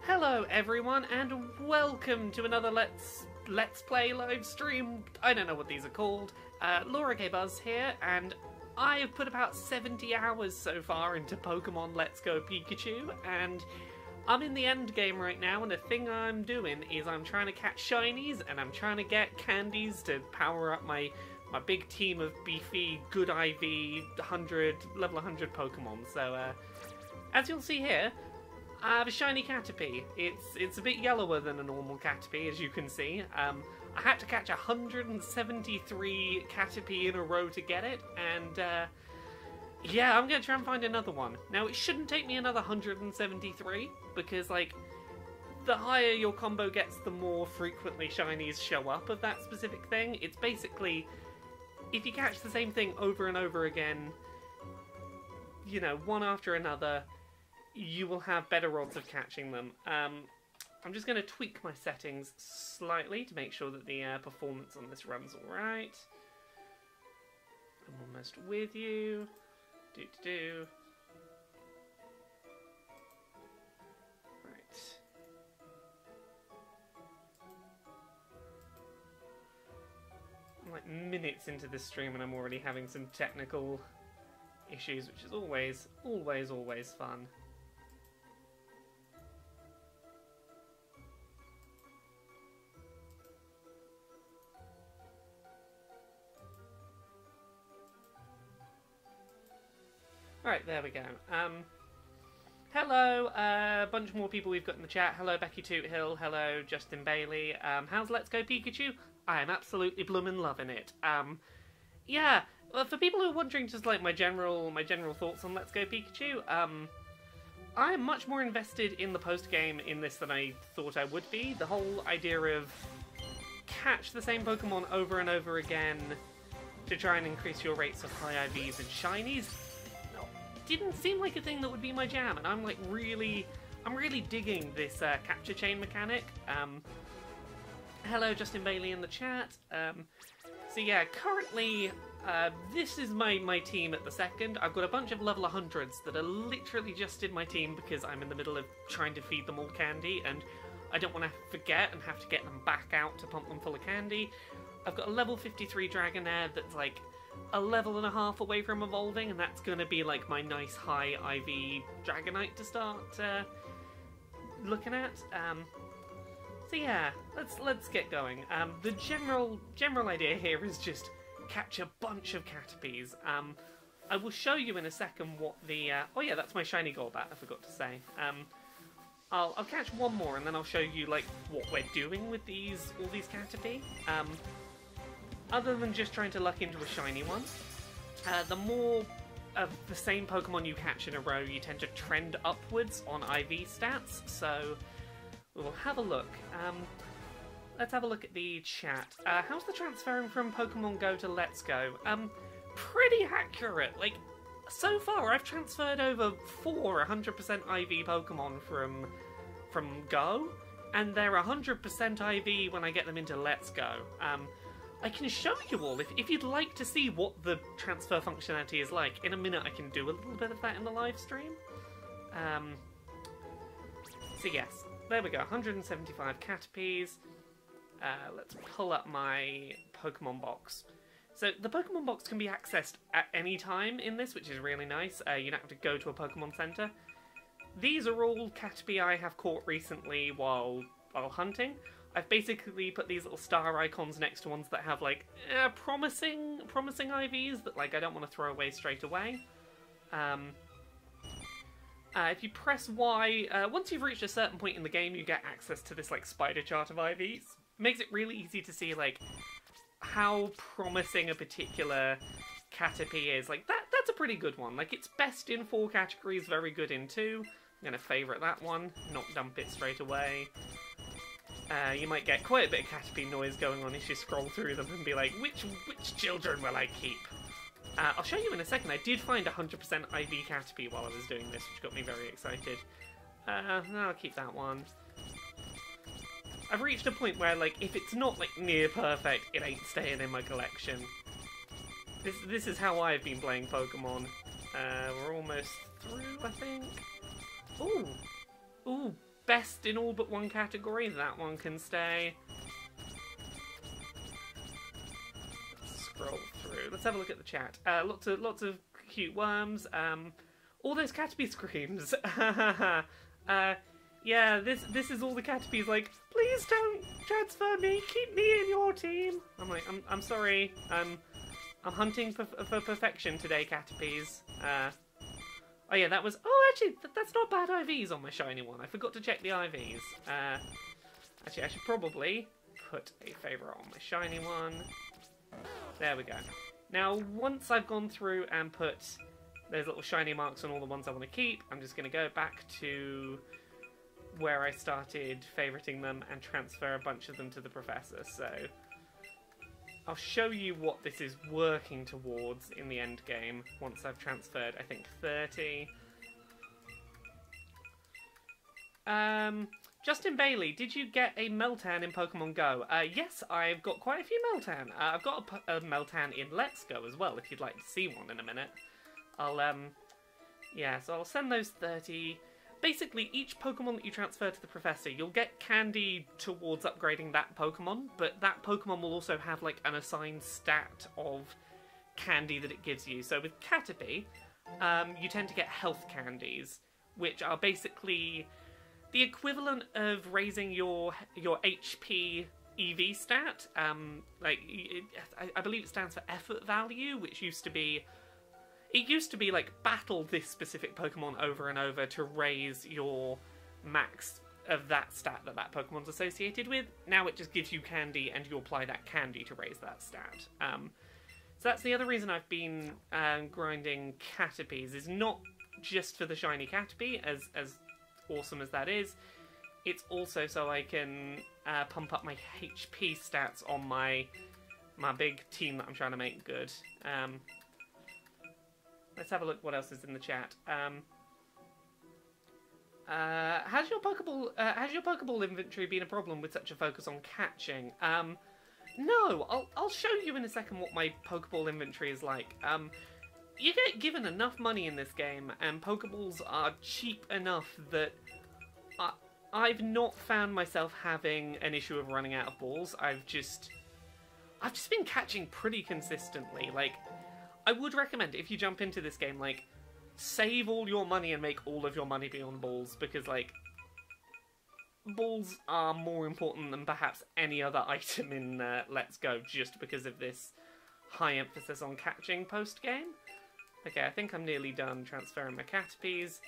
Hello everyone, and welcome to another Let's Play live stream. I don't know what these are called. Laura K Buzz here, and I have put about 70 hours so far into Pokemon Let's Go Pikachu, and I'm in the end game right now, and the thing I'm doing is I'm trying to catch shinies, and I'm trying to get candies to power up my big team of beefy, good IV, level 100 Pokemon. So, as you'll see here, I have a shiny Caterpie. It's a bit yellower than a normal Caterpie, as you can see. I had to catch 173 Caterpie in a row to get it, and yeah, I'm going to try and find another one. Now, it shouldn't take me another 173, because, like, the higher your combo gets, the more frequently shinies show up of that specific thing. It's basically, if you catch the same thing over and over again, you know, one after another, you will have better odds of catching them. I'm just going to tweak my settings slightly to make sure that the performance on this runs alright. I'm almost with you. Do. Right. I'm like minutes into this stream and I'm already having some technical issues, which is always fun. Right, there we go. Hello, a bunch more people we've got in the chat. Hello, Becky Toothill. Hello, Justin Bailey. How's Let's Go Pikachu? I am absolutely bloomin' loving it. Yeah, well, for people who are wondering just like my general thoughts on Let's Go Pikachu, I am much more invested in the post-game in this than I thought I would be. The whole idea of catch the same Pokemon over and over again to try and increase your rates of high IVs and shinies didn't seem like a thing that would be my jam, and I'm really digging this capture chain mechanic. Hello, Justin Bailey in the chat. So yeah, currently this is my team at the second. I've got a bunch of level 100s that are literally just in my team because I'm in the middle of trying to feed them all candy, and I don't want to forget and have to get them back out to pump them full of candy. I've got a level 53 Dragonair that's like a level and a half away from evolving, and that's going to be like my nice high IV Dragonite to start looking at. So yeah, let's get going. The general idea here is just catch a bunch of Caterpies. I will show you in a second what the oh yeah, that's my shiny Golbat, I forgot to say. I'll catch one more and then I'll show you like what we're doing with all these Caterpie. Other than just trying to luck into a shiny one, the more of the same Pokemon you catch in a row, you tend to trend upwards on IV stats, so we'll have a look. Let's have a look at the chat. How's the transferring from Pokemon Go to Let's Go? Pretty accurate. Like, so far I've transferred over 4 100% IV Pokemon from Go, and they're 100% IV when I get them into Let's Go. I can show you all, if you'd like to see what the transfer functionality is like. In a minute I can do a little bit of that in the live stream. So yes, there we go, 175 Caterpies. Let's pull up my Pokemon box. So the Pokemon box can be accessed at any time in this, which is really nice. You don't have to go to a Pokemon Center. These are all Caterpie I have caught recently while hunting. I've basically put these little star icons next to ones that have like promising IVs that like I don't want to throw away straight away. If you press Y, once you've reached a certain point in the game, you get access to this like spider chart of IVs. It makes it really easy to see like how promising a particular Caterpie is. Like that's a pretty good one. Like it's best in 4 categories, very good in 2. I'm gonna favourite that one, not dump it straight away. You might get quite a bit of Caterpie noise going on as you scroll through them and be like, which children will I keep? I'll show you in a second. I did find 100% IV Caterpie while I was doing this, which got me very excited. No, I'll keep that one. I've reached a point where, like, if it's not, like, near perfect, it ain't staying in my collection. This is how I've been playing Pokemon. We're almost through, I think. Ooh. Ooh. best in all but one category. That one can stay. Let's scroll through. Let's have a look at the chat. Lots of cute worms. All those Caterpie screams. Yeah, this is all the Caterpies like, please don't transfer me, keep me in your team. I'm like, I'm sorry, I'm hunting for perfection today, Caterpies. Oh yeah, that was, oh actually, that's not bad IVs on my shiny one. I forgot to check the IVs. Actually, I should probably put a favourite on my shiny one. There we go. Now, once I've gone through and put those little shiny marks on all the ones I want to keep, I'm just going to go back to where I started favouriting them and transfer a bunch of them to the professor. So I'll show you what this is working towards in the end game once I've transferred, I think, 30. Justin Bailey, did you get a Meltan in Pokemon Go? Yes, I've got quite a few Meltan. I've got a Meltan in Let's Go as well, if you'd like to see one in a minute. Yeah, so I'll send those 30. Basically, each Pokemon that you transfer to the Professor, you'll get candy towards upgrading that Pokemon, but that Pokemon will also have, like, an assigned stat of candy that it gives you. So with Caterpie, you tend to get health candies, which are basically the equivalent of raising your HP EV stat. I believe it stands for effort value, which used to be... It used to be, like, battle this specific Pokemon over and over to raise your max of that stat that Pokemon's associated with. Now it just gives you candy, and you apply that candy to raise that stat. So that's the other reason I've been grinding Caterpies, is not just for the shiny Caterpie, as awesome as that is. It's also so I can pump up my HP stats on my big team that I'm trying to make good. Let's have a look what else is in the chat. Has your Pokeball inventory been a problem with such a focus on catching? No, I'll show you in a second what my Pokeball inventory is like. You get given enough money in this game, and Pokeballs are cheap enough that I've not found myself having an issue of running out of balls. I've just been catching pretty consistently. Like, I would recommend, if you jump into this game, like, save all your money and make all of your money be on balls, because, like, balls are more important than perhaps any other item in Let's Go, just because of this high emphasis on catching post-game. Okay, I think I'm nearly done transferring my Caterpies.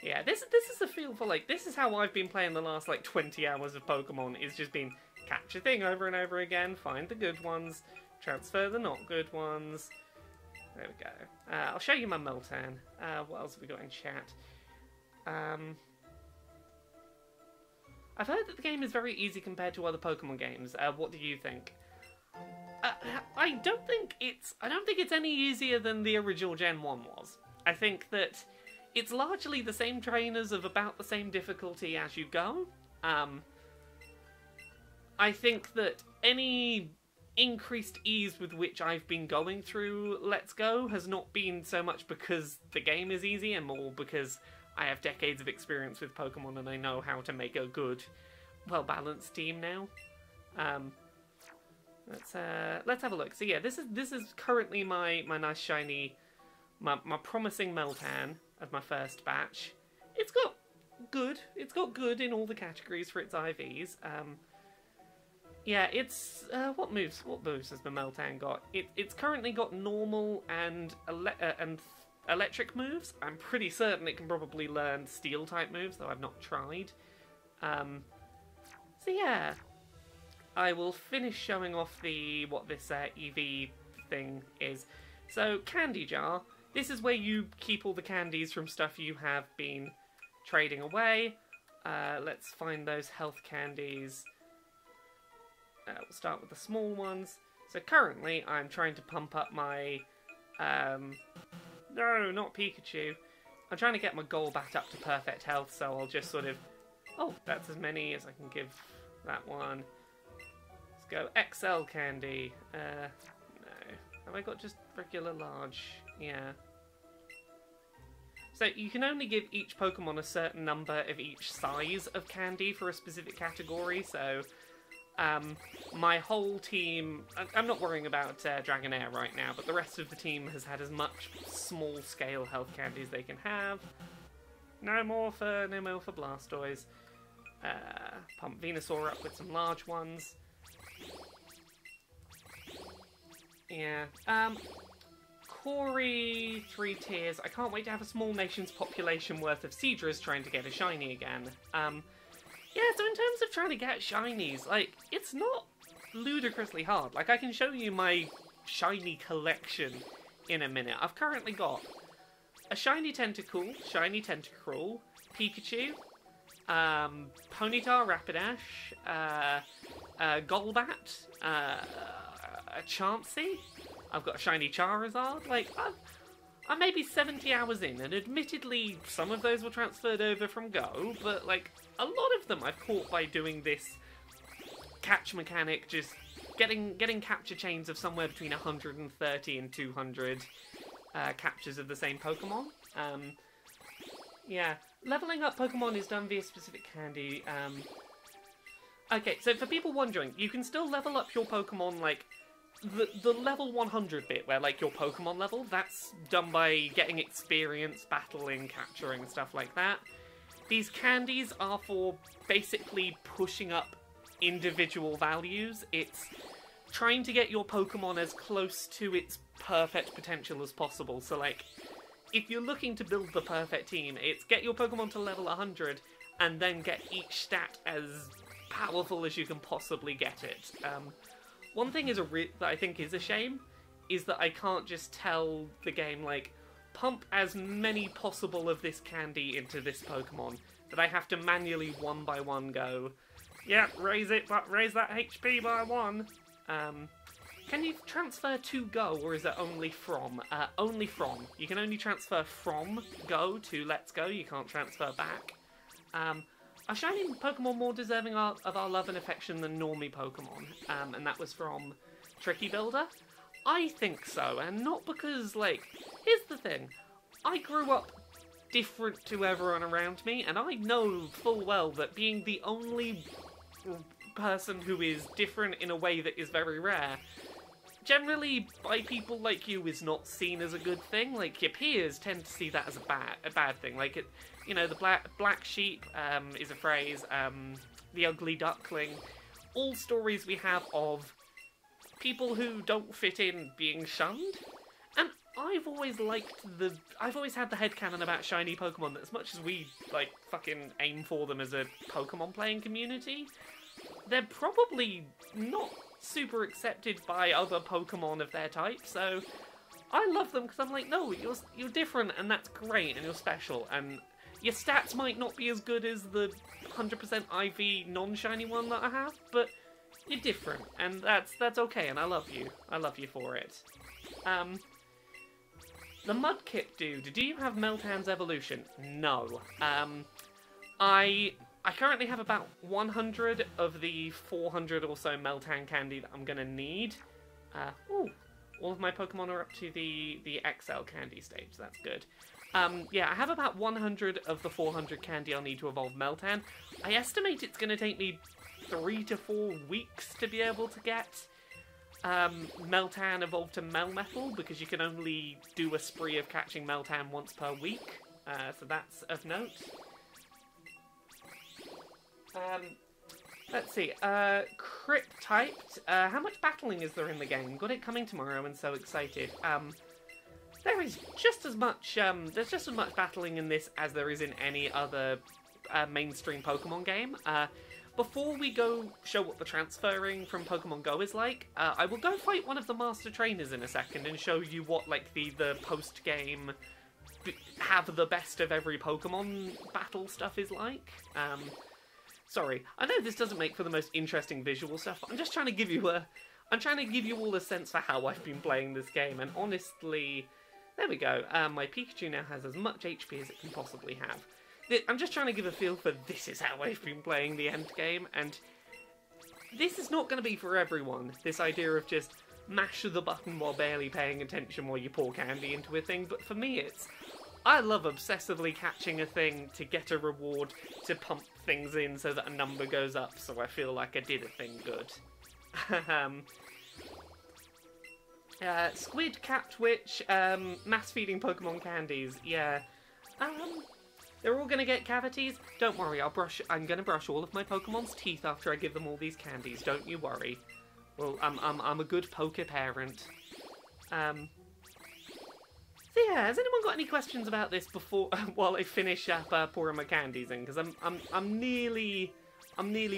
Yeah, this is a feel for, like, this is how I've been playing the last, like, 20 hours of Pokemon, is just been catch a thing over and over again, find the good ones, transfer the not good ones. There we go. I'll show you my Meltan. What else have we got in chat? I've heard that the game is very easy compared to other Pokemon games. What do you think? I don't think it's any easier than the original Gen 1 was. I think that it's largely the same trainers of about the same difficulty as you go. I think that any increased ease with which I've been going through Let's Go has not been so much because the game is easy, and more because I have decades of experience with Pokemon and I know how to make a good, well-balanced team now. Let's have a look. So yeah, this is currently my nice shiny, my promising Meltan as my first batch. It's got good in all the categories for its IVs. Yeah, it's what moves has the Meltan got? It's currently got normal and electric moves. I'm pretty certain it can probably learn steel type moves, though I've not tried. So yeah, I will finish showing off what this EV thing is. So candy jar. This is where you keep all the candies from stuff you have been trading away. Let's find those health candies. We'll start with the small ones. So currently, I'm trying to pump up my... no, not Pikachu. I'm trying to get my Golbat up to perfect health, so I'll just sort of... Oh, that's as many as I can give that one. Let's go XL candy. No. Have I got just regular large? Yeah. So you can only give each Pokemon a certain number of each size of candy for a specific category, so my whole team, I'm not worrying about Dragonair right now, but the rest of the team has had as much small-scale health candy as they can have. No more for Blastoise. Pump Venusaur up with some large ones. Yeah. Corey, 3 tiers. I can't wait to have a small nation's population worth of Seadras trying to get a shiny again. Yeah, so in terms of trying to get shinies, like, it's not ludicrously hard. Like, I can show you my shiny collection in a minute. I've currently got a shiny Tentacool, shiny Tentacruel, Pikachu, Ponyta, Rapidash, Golbat, a Chansey. I've got a shiny Charizard. Like, I'm maybe 70 hours in, and admittedly, some of those were transferred over from Go, but, like, a lot of them I've caught by doing this catch mechanic, just getting capture chains of somewhere between 130 and 200 captures of the same Pokemon. Yeah, leveling up Pokemon is done via specific candy. Okay, so for people wondering, you can still level up your Pokemon, like, the level 100 bit, where, like, your Pokemon level, that's done by getting experience, battling, capturing, stuff like that. These candies are for basically pushing up individual values. It's trying to get your Pokemon as close to its perfect potential as possible. So, like, if you're looking to build the perfect team, it's get your Pokemon to level 100 and then get each stat as powerful as you can possibly get it. One thing is that I think is a shame is that I can't just tell the game, like, pump as many possible of this candy into this Pokemon, that I have to manually one by one go, yeah, raise that HP by 1. Can you transfer to Go, or is it only from? Only from. You can only transfer from Go to Let's Go, you can't transfer back. Are shiny Pokemon more deserving of our love and affection than normie Pokemon? And that was from Tricky Builder? I think so, and not because, like, here's the thing. I grew up different to everyone around me, and I know full well that being the only person who is different in a way that is very rare, generally by people like you is not seen as a good thing. Like, your peers tend to see that as a bad thing. Like, it, you know, the black sheep is a phrase, the ugly duckling, all stories we have of people who don't fit in being shunned. And I've always had the headcanon about shiny Pokemon that as much as we, like, fucking aim for them as a Pokemon playing community, they're probably not super accepted by other Pokemon of their type, so I love them because I'm like, no, you're different and that's great and you're special, and your stats might not be as good as the 100% IV non-shiny one that I have, but you're different, and that's okay, and I love you. I love you for it. The Mudkip dude, do you have Meltan's evolution? No. I currently have about 100 of the 400 or so Meltan candy that I'm gonna need. Ooh, all of my Pokemon are up to the XL candy stage, that's good. Yeah, I have about 100 of the 400 candy I'll need to evolve Meltan. I estimate it's gonna take me 3 to 4 weeks to be able to get Meltan evolved to Melmetal, because you can only do a spree of catching Meltan once per week, so that's of note. Let's see, Crit typed, how much battling is there in the game? Got it coming tomorrow and so excited. There is just as much, there's just as much battling in this as there is in any other mainstream Pokemon game. Before we go show what the transferring from Pokemon Go is like, I will go fight one of the Master Trainers in a second and show you what, like, the post-game have the best of every Pokemon battle stuff is like. Sorry, I know this doesn't make for the most interesting visual stuff, but I'm just trying to give you all a sense for how I've been playing this game, and honestly, there we go. My Pikachu now has as much HP as it can possibly have. I'm just trying to give a feel for this is how I've been playing the end game, and this is not going to be for everyone, this idea of just mash the button while barely paying attention while you pour candy into a thing, but for me it's, I love obsessively catching a thing to get a reward to pump things in so that a number goes up, so I feel like I did a thing good. Squid, Catwitch, mass feeding Pokemon candies, yeah. They're all gonna get cavities. Don't worry, I'm gonna brush all of my Pokemon's teeth after I give them all these candies. Don't you worry. Well, I'm a good poke parent. So yeah, has anyone got any questions about this before while I finish up pouring my candies in? Because I'm nearly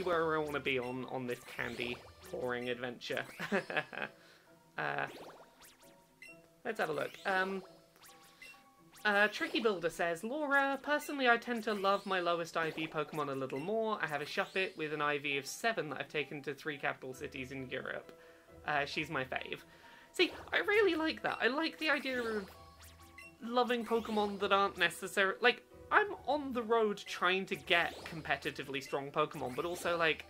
where I want to be on this candy pouring adventure. Let's have a look. Tricky Builder says, Laura, personally I tend to love my lowest IV Pokemon a little more. I have a Shuppet with an IV of 7 that I've taken to 3 capital cities in Europe. She's my fave. See, I really like that. I like the idea of loving Pokemon that aren't necessarily... Like, I'm on the road trying to get competitively strong Pokemon, but also, like,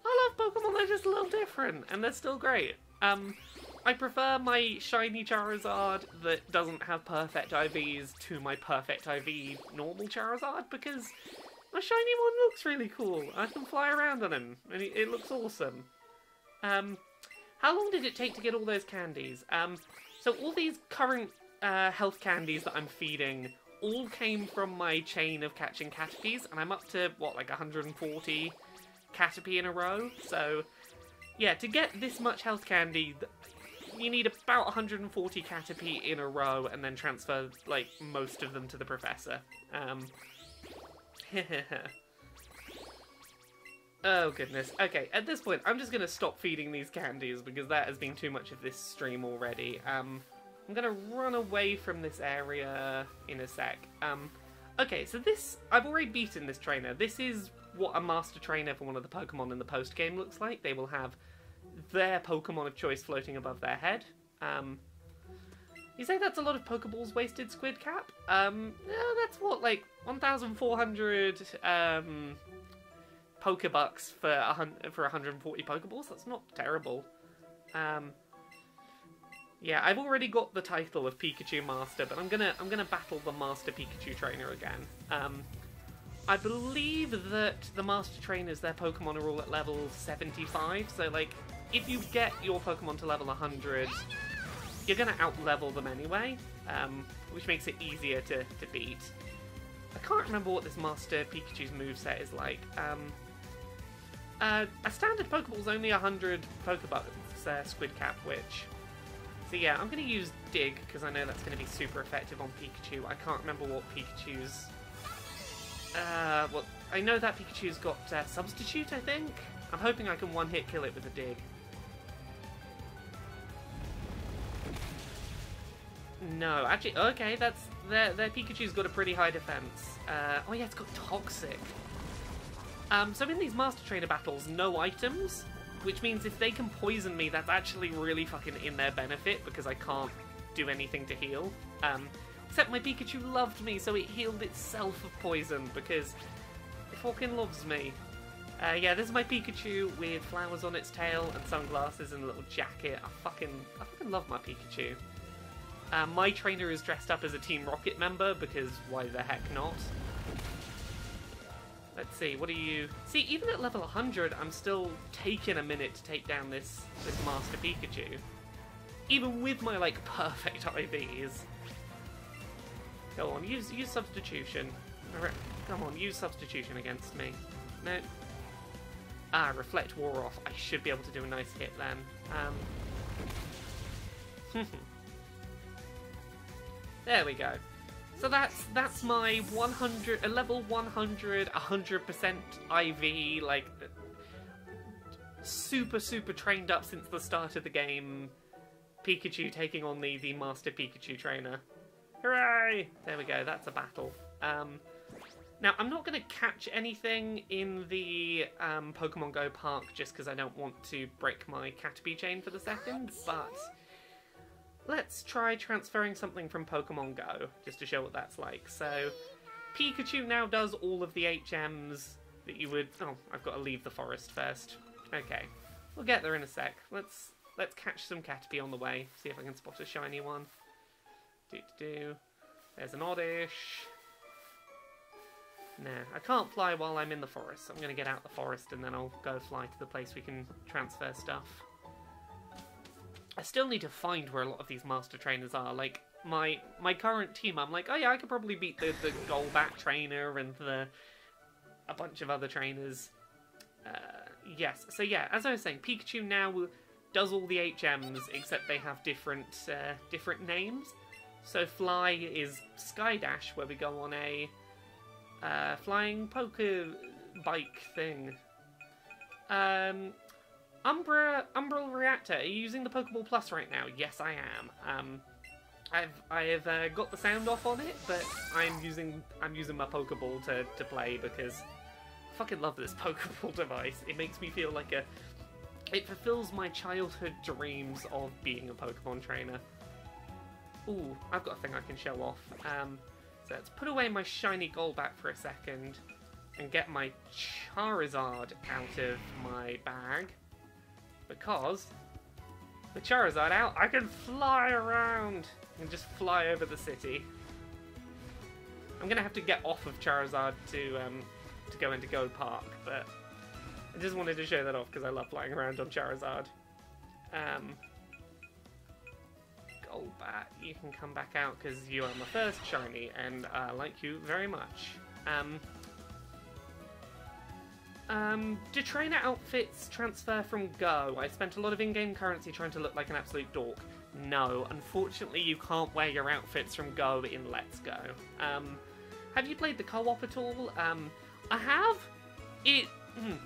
I love Pokemon, they're just a little different, and they're still great. I prefer my shiny Charizard that doesn't have perfect IVs to my perfect IV normal Charizard, because my shiny one looks really cool. I can fly around on him, and it looks awesome. How long did it take to get all those candies? So all these current health candies that I'm feeding all came from my chain of catching Caterpies, and I'm up to, what, like 140 Caterpie in a row? So, yeah, to get this much health candy, you need about 140 Caterpie in a row, and then transfer, like, most of them to the Professor. Oh, goodness. Okay, at this point, I'm just going to stop feeding these candies, because that has been too much of this stream already. I'm going to run away from this area in a sec. Okay, so this... I've already beaten this trainer. This is what a master trainer for one of the Pokemon in the post-game looks like. They will have their Pokemon of choice floating above their head. You say that's a lot of Pokeballs wasted, Squid Cap? Yeah, that's what, like, 1,400 Pokebucks for 140 Pokeballs? That's not terrible. Yeah, I've already got the title of Pikachu Master, but I'm gonna battle the Master Pikachu Trainer again. I believe that the Master Trainers, their Pokemon are all at level 75, so, like, if you get your Pokemon to level 100, you're gonna out-level them anyway, which makes it easier to beat. I can't remember what this Master Pikachu's moveset is like. A standard Pokeball's only 100 Pokebucks, Squid Cap, which... So yeah, I'm going to use Dig, because I know that's going to be super effective on Pikachu. I can't remember what Pikachu's... well, I know that Pikachu's got Substitute, I think? I'm hoping I can one-hit kill it with a Dig. No, actually, okay, that's... Their Pikachu's got a pretty high defense. Oh yeah, it's got Toxic. So in these Master Trainer battles, no items, which means if they can poison me, that's actually really fucking in their benefit, because I can't do anything to heal. Except my Pikachu loved me, so it healed itself of poison, because it fucking loves me. Yeah, this is my Pikachu with flowers on its tail and sunglasses and a little jacket. I fucking love my Pikachu. My trainer is dressed up as a Team Rocket member, because why the heck not? Let's see, what are you... See, even at level 100, I'm still taking a minute to take down this Master Pikachu. Even with my, like, perfect IVs. Go on, use Substitution. Come on, use Substitution against me. No. Ah, Reflect wore off. I should be able to do a nice hit then. There we go. So that's my 100, a level 100, 100% IV, like, super trained up since the start of the game, Pikachu taking on the Master Pikachu Trainer. Hooray! There we go, that's a battle. Now, I'm not going to catch anything in the Pokemon Go Park just because I don't want to break my Caterpie chain for the second, but... Let's try transferring something from Pokemon Go, just to show what that's like. So, Pikachu now does all of the HMs that you would... Oh, I've got to leave the forest first. Okay, we'll get there in a sec. Let's catch some Caterpie on the way, see if I can spot a shiny one. There's an Oddish. Nah, I can't fly while I'm in the forest. I'm going to get out the forest and then I'll go fly to the place we can transfer stuff. I still need to find where a lot of these master trainers are. Like, my current team, I'm like, oh yeah, I could probably beat the Golbat trainer and a bunch of other trainers. Yes, so yeah, as I was saying, Pikachu now does all the HMs, except they have different names. So Fly is Skydash, where we go on a flying poker bike thing. Umbral Reactor, are you using the Pokeball Plus right now? Yes, I am. I have got the sound off on it, but I'm using my Pokeball to play because I fucking love this Pokeball device. It makes me feel like it fulfills my childhood dreams of being a Pokemon trainer. Ooh, I've got a thing I can show off. So let's put away my shiny Golbat for a second and get my Charizard out of my bag. Because with Charizard out, I can fly around and just fly over the city. I'm gonna have to get off of Charizard to go into Go Park, but I just wanted to show that off because I love flying around on Charizard. Golbat, you can come back out because you are my first shiny, and I like you very much. Do trainer outfits transfer from Go? I spent a lot of in-game currency trying to look like an absolute dork. No, unfortunately you can't wear your outfits from Go in Let's Go. Have you played the co-op at all? I have.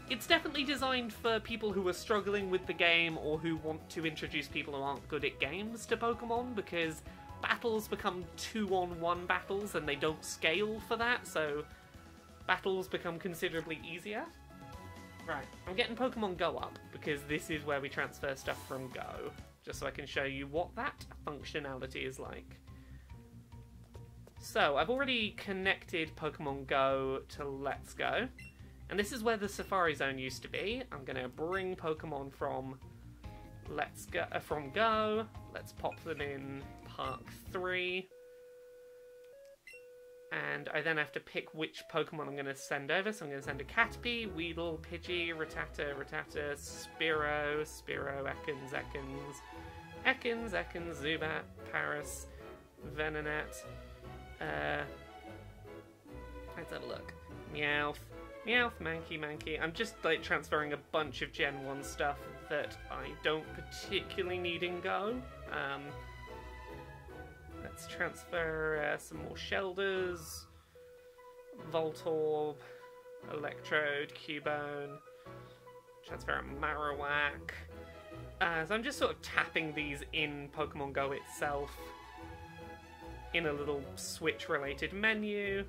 It's definitely designed for people who are struggling with the game or who want to introduce people who aren't good at games to Pokemon, because battles become 2-on-1 battles and they don't scale for that, so battles become considerably easier. Right, I'm getting Pokemon Go up because this is where we transfer stuff from Go, just so I can show you what that functionality is like. So, I've already connected Pokemon Go to Let's Go. And this is where the Safari Zone used to be. I'm going to bring Pokemon from from Go. Let's pop them in Park 3. And I then have to pick which Pokemon I'm going to send over. So I'm going to send a Caterpie, Weedle, Pidgey, Rattata, Spearow, Ekans, Zubat, Paras, Venonat. Let's have a look. Meowth, Mankey. I'm just like transferring a bunch of Gen 1 stuff that I don't particularly need in Go. Let's transfer some more Shelders, Voltorb, Electrode, Cubone, transfer a Marowak. So I'm just sort of tapping these in Pokemon Go itself in a little Switch-related menu.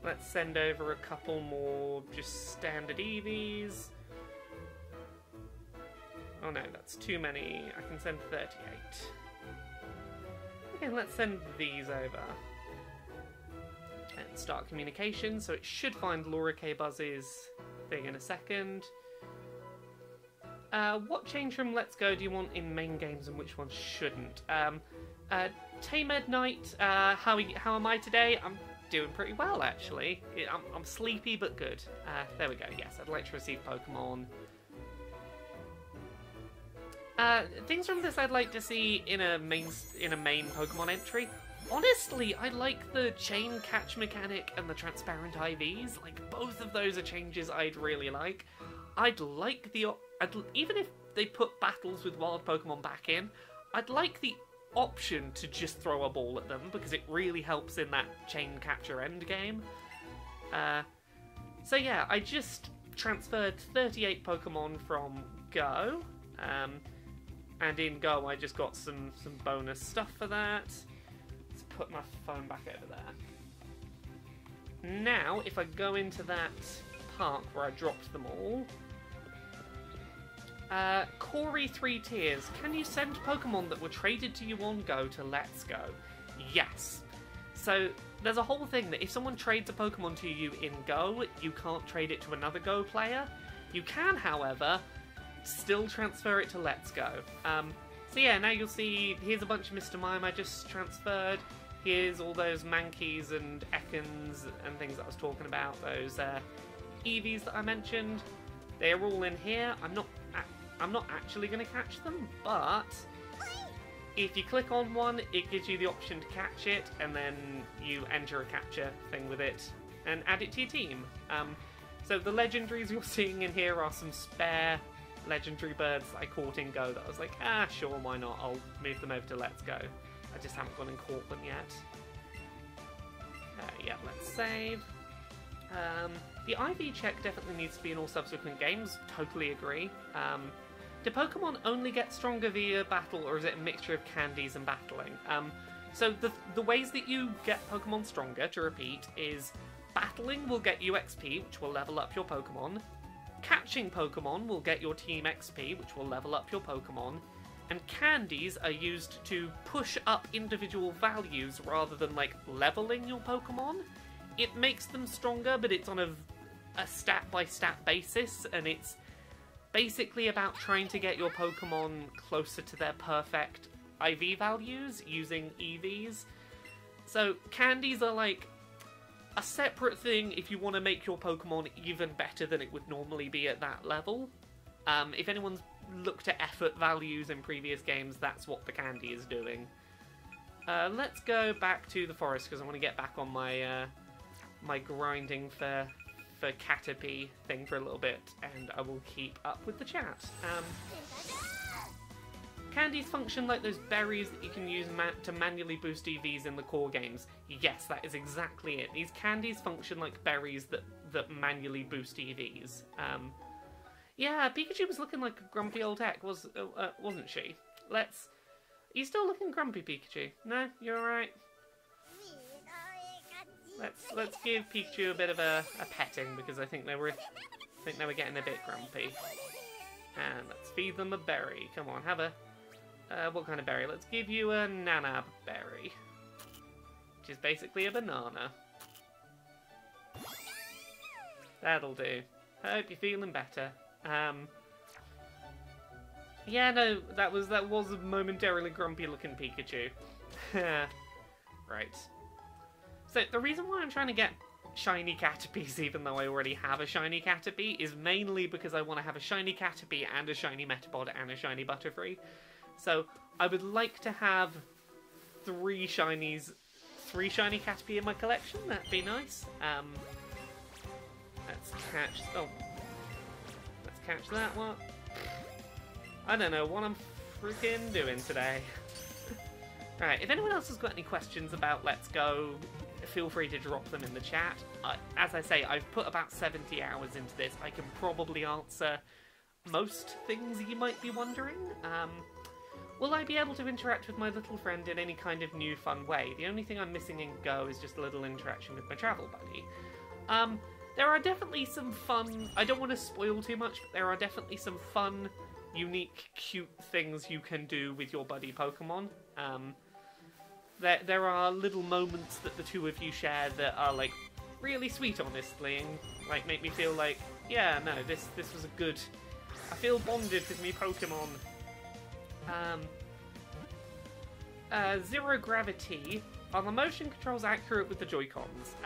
Let's send over a couple more just standard EVs. Oh no, that's too many. I can send 38. Okay, let's send these over. And start communication, so it should find Laura K. Buzz's thing in a second. What change from Let's Go do you want in main games and which ones shouldn't? Tamed Knight, how am I today? I'm doing pretty well, actually. I'm sleepy, but good. There we go, yes, I'd like to receive Pokemon. Things from this I'd like to see in a main Pokemon entry. Honestly, I like the chain catch mechanic and the transparent IVs. Like, both of those are changes I'd really like. I'd like even if they put battles with wild Pokemon back in, I'd like the option to just throw a ball at them, because it really helps in that chain capture endgame. So yeah, I just transferred 38 Pokemon from Go, and in Go I just got some bonus stuff for that. Let's put my phone back over there. Now, if I go into that park where I dropped them all, Corey 3 Tiers, can you send Pokemon that were traded to you on Go to Let's Go? Yes. So, there's a whole thing that if someone trades a Pokemon to you in Go, you can't trade it to another Go player. You can, however, still transfer it to Let's Go. So yeah, now you'll see, here's a bunch of Mr. Mime I just transferred. Here's all those Mankeys and Ekans and things that I was talking about, those Eevees that I mentioned. They're all in here. I'm not actually going to catch them, but if you click on one, it gives you the option to catch it, and then you enter a capture thing with it and add it to your team. So the legendaries you're seeing in here are some spare legendary birds that I caught in Go that I was like, sure, why not? I'll move them over to Let's Go. I just haven't gone and caught them yet. Yeah, let's save. The IV check definitely needs to be in all subsequent games. Totally agree. Do Pokemon only get stronger via battle, or is it a mixture of candies and battling? So the ways that you get Pokemon stronger, to repeat, is battling will get you XP, which will level up your Pokemon. Catching Pokemon will get your team XP, which will level up your Pokemon. And candies are used to push up individual values rather than, like, leveling your Pokemon. It makes them stronger, but it's on a stat-by-stat basis, and it's basically about trying to get your Pokemon closer to their perfect IV values using EVs. So candies are like a separate thing if you want to make your Pokemon even better than it would normally be at that level. If anyone's looked at effort values in previous games, that's what the candy is doing. Let's go back to the forest because I want to get back on my my grinding for Caterpie thing for a little bit, and I will keep up with the chat. Candies function like those berries that you can use to manually boost EVs in the core games. Yes, that is exactly it. These candies function like berries that manually boost EVs. Yeah, Pikachu was looking like a grumpy old heck, wasn't she? Are you still looking grumpy, Pikachu? No? You're alright? Let's give Pikachu a bit of a petting, because I think they were getting a bit grumpy. And let's feed them a berry. Come on, have a... what kind of berry? Let's give you a Nanab berry, which is basically a banana. That'll do. Hope you're feeling better. Yeah, no, that was a momentarily grumpy looking Pikachu. Right. So the reason why I'm trying to get shiny Caterpies, even though I already have a shiny Caterpie, is mainly because I want to have a shiny Caterpie and a shiny Metapod and a shiny Butterfree. So I would like to have three shiny Caterpie in my collection. That'd be nice. Let's catch that one. I don't know what I'm freaking doing today. Right, if anyone else has got any questions about Let's Go, feel free to drop them in the chat. As I say, I've put about 70 hours into this. I can probably answer most things you might be wondering. Will I be able to interact with my little friend in any kind of new fun way? The only thing I'm missing in Go is just a little interaction with my travel buddy. There are definitely some fun... I don't want to spoil too much, but there are definitely some fun, unique, cute things you can do with your buddy Pokemon. There are little moments that the two of you share that are, like, really sweet, honestly, and, like, make me feel like, yeah, no, this was a good... I feel bonded with me Pokemon. Zero Gravity. Are the motion controls accurate with the Joy-Cons?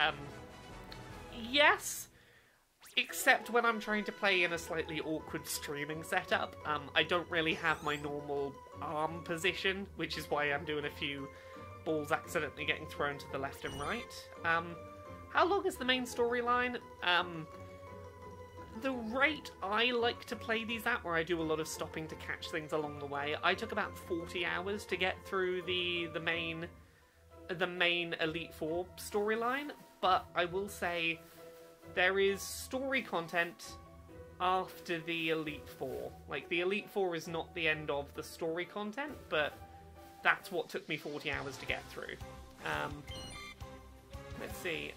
Yes, except when I'm trying to play in a slightly awkward streaming setup. I don't really have my normal arm position, which is why I'm doing a few balls accidentally getting thrown to the left and right. How long is the main storyline? The rate I like to play these at, where I do a lot of stopping to catch things along the way, I took about 40 hours to get through the main Elite Four storyline, but I will say there is story content after the Elite Four. Like, the Elite Four is not the end of the story content, but that's what took me 40 hours to get through. Let's see.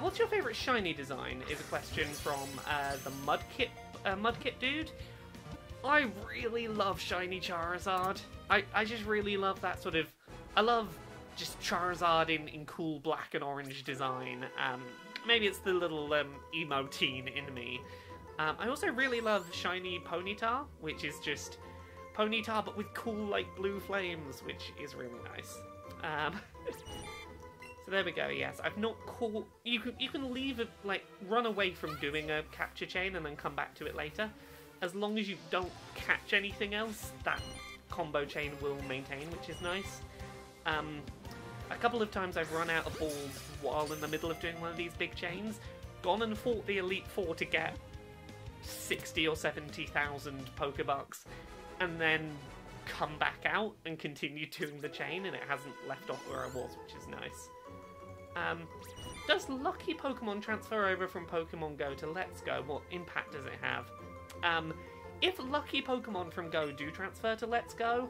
What's your favourite shiny design? Is a question from the Mudkip dude. I really love shiny Charizard. I just really love that sort of... I love just Charizard in cool black and orange design. Maybe it's the little emo teen in me. I also really love shiny Ponyta, which is just Ponyta, but with cool, like, blue flames, which is really nice. So there we go, yes. I've not caught... You can leave it, like, run away from doing a capture chain and then come back to it later. As long as you don't catch anything else, that combo chain will maintain, which is nice. A couple of times I've run out of balls while in the middle of doing one of these big chains, gone and fought the Elite Four to get 60 or 70,000 Pokebucks, and then come back out and continue doing the chain, and it hasn't left off where I was, which is nice. Does Lucky Pokemon transfer over from Pokemon Go to Let's Go? What impact does it have? If Lucky Pokemon from Go do transfer to Let's Go,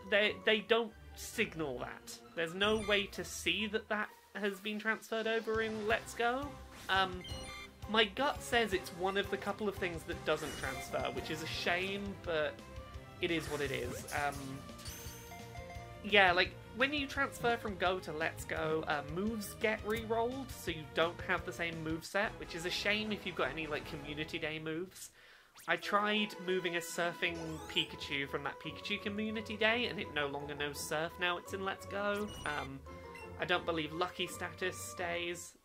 they don't signal that. There's no way to see that that has been transferred over in Let's Go. My gut says it's one of the couple of things that doesn't transfer, which is a shame, but it is what it is. Yeah, like, when you transfer from Go to Let's Go, moves get re-rolled, so you don't have the same moveset, which is a shame if you've got any, like, Community Day moves. I tried moving a surfing Pikachu from that Pikachu Community Day, and it no longer knows Surf now it's in Let's Go. I don't believe Lucky status stays.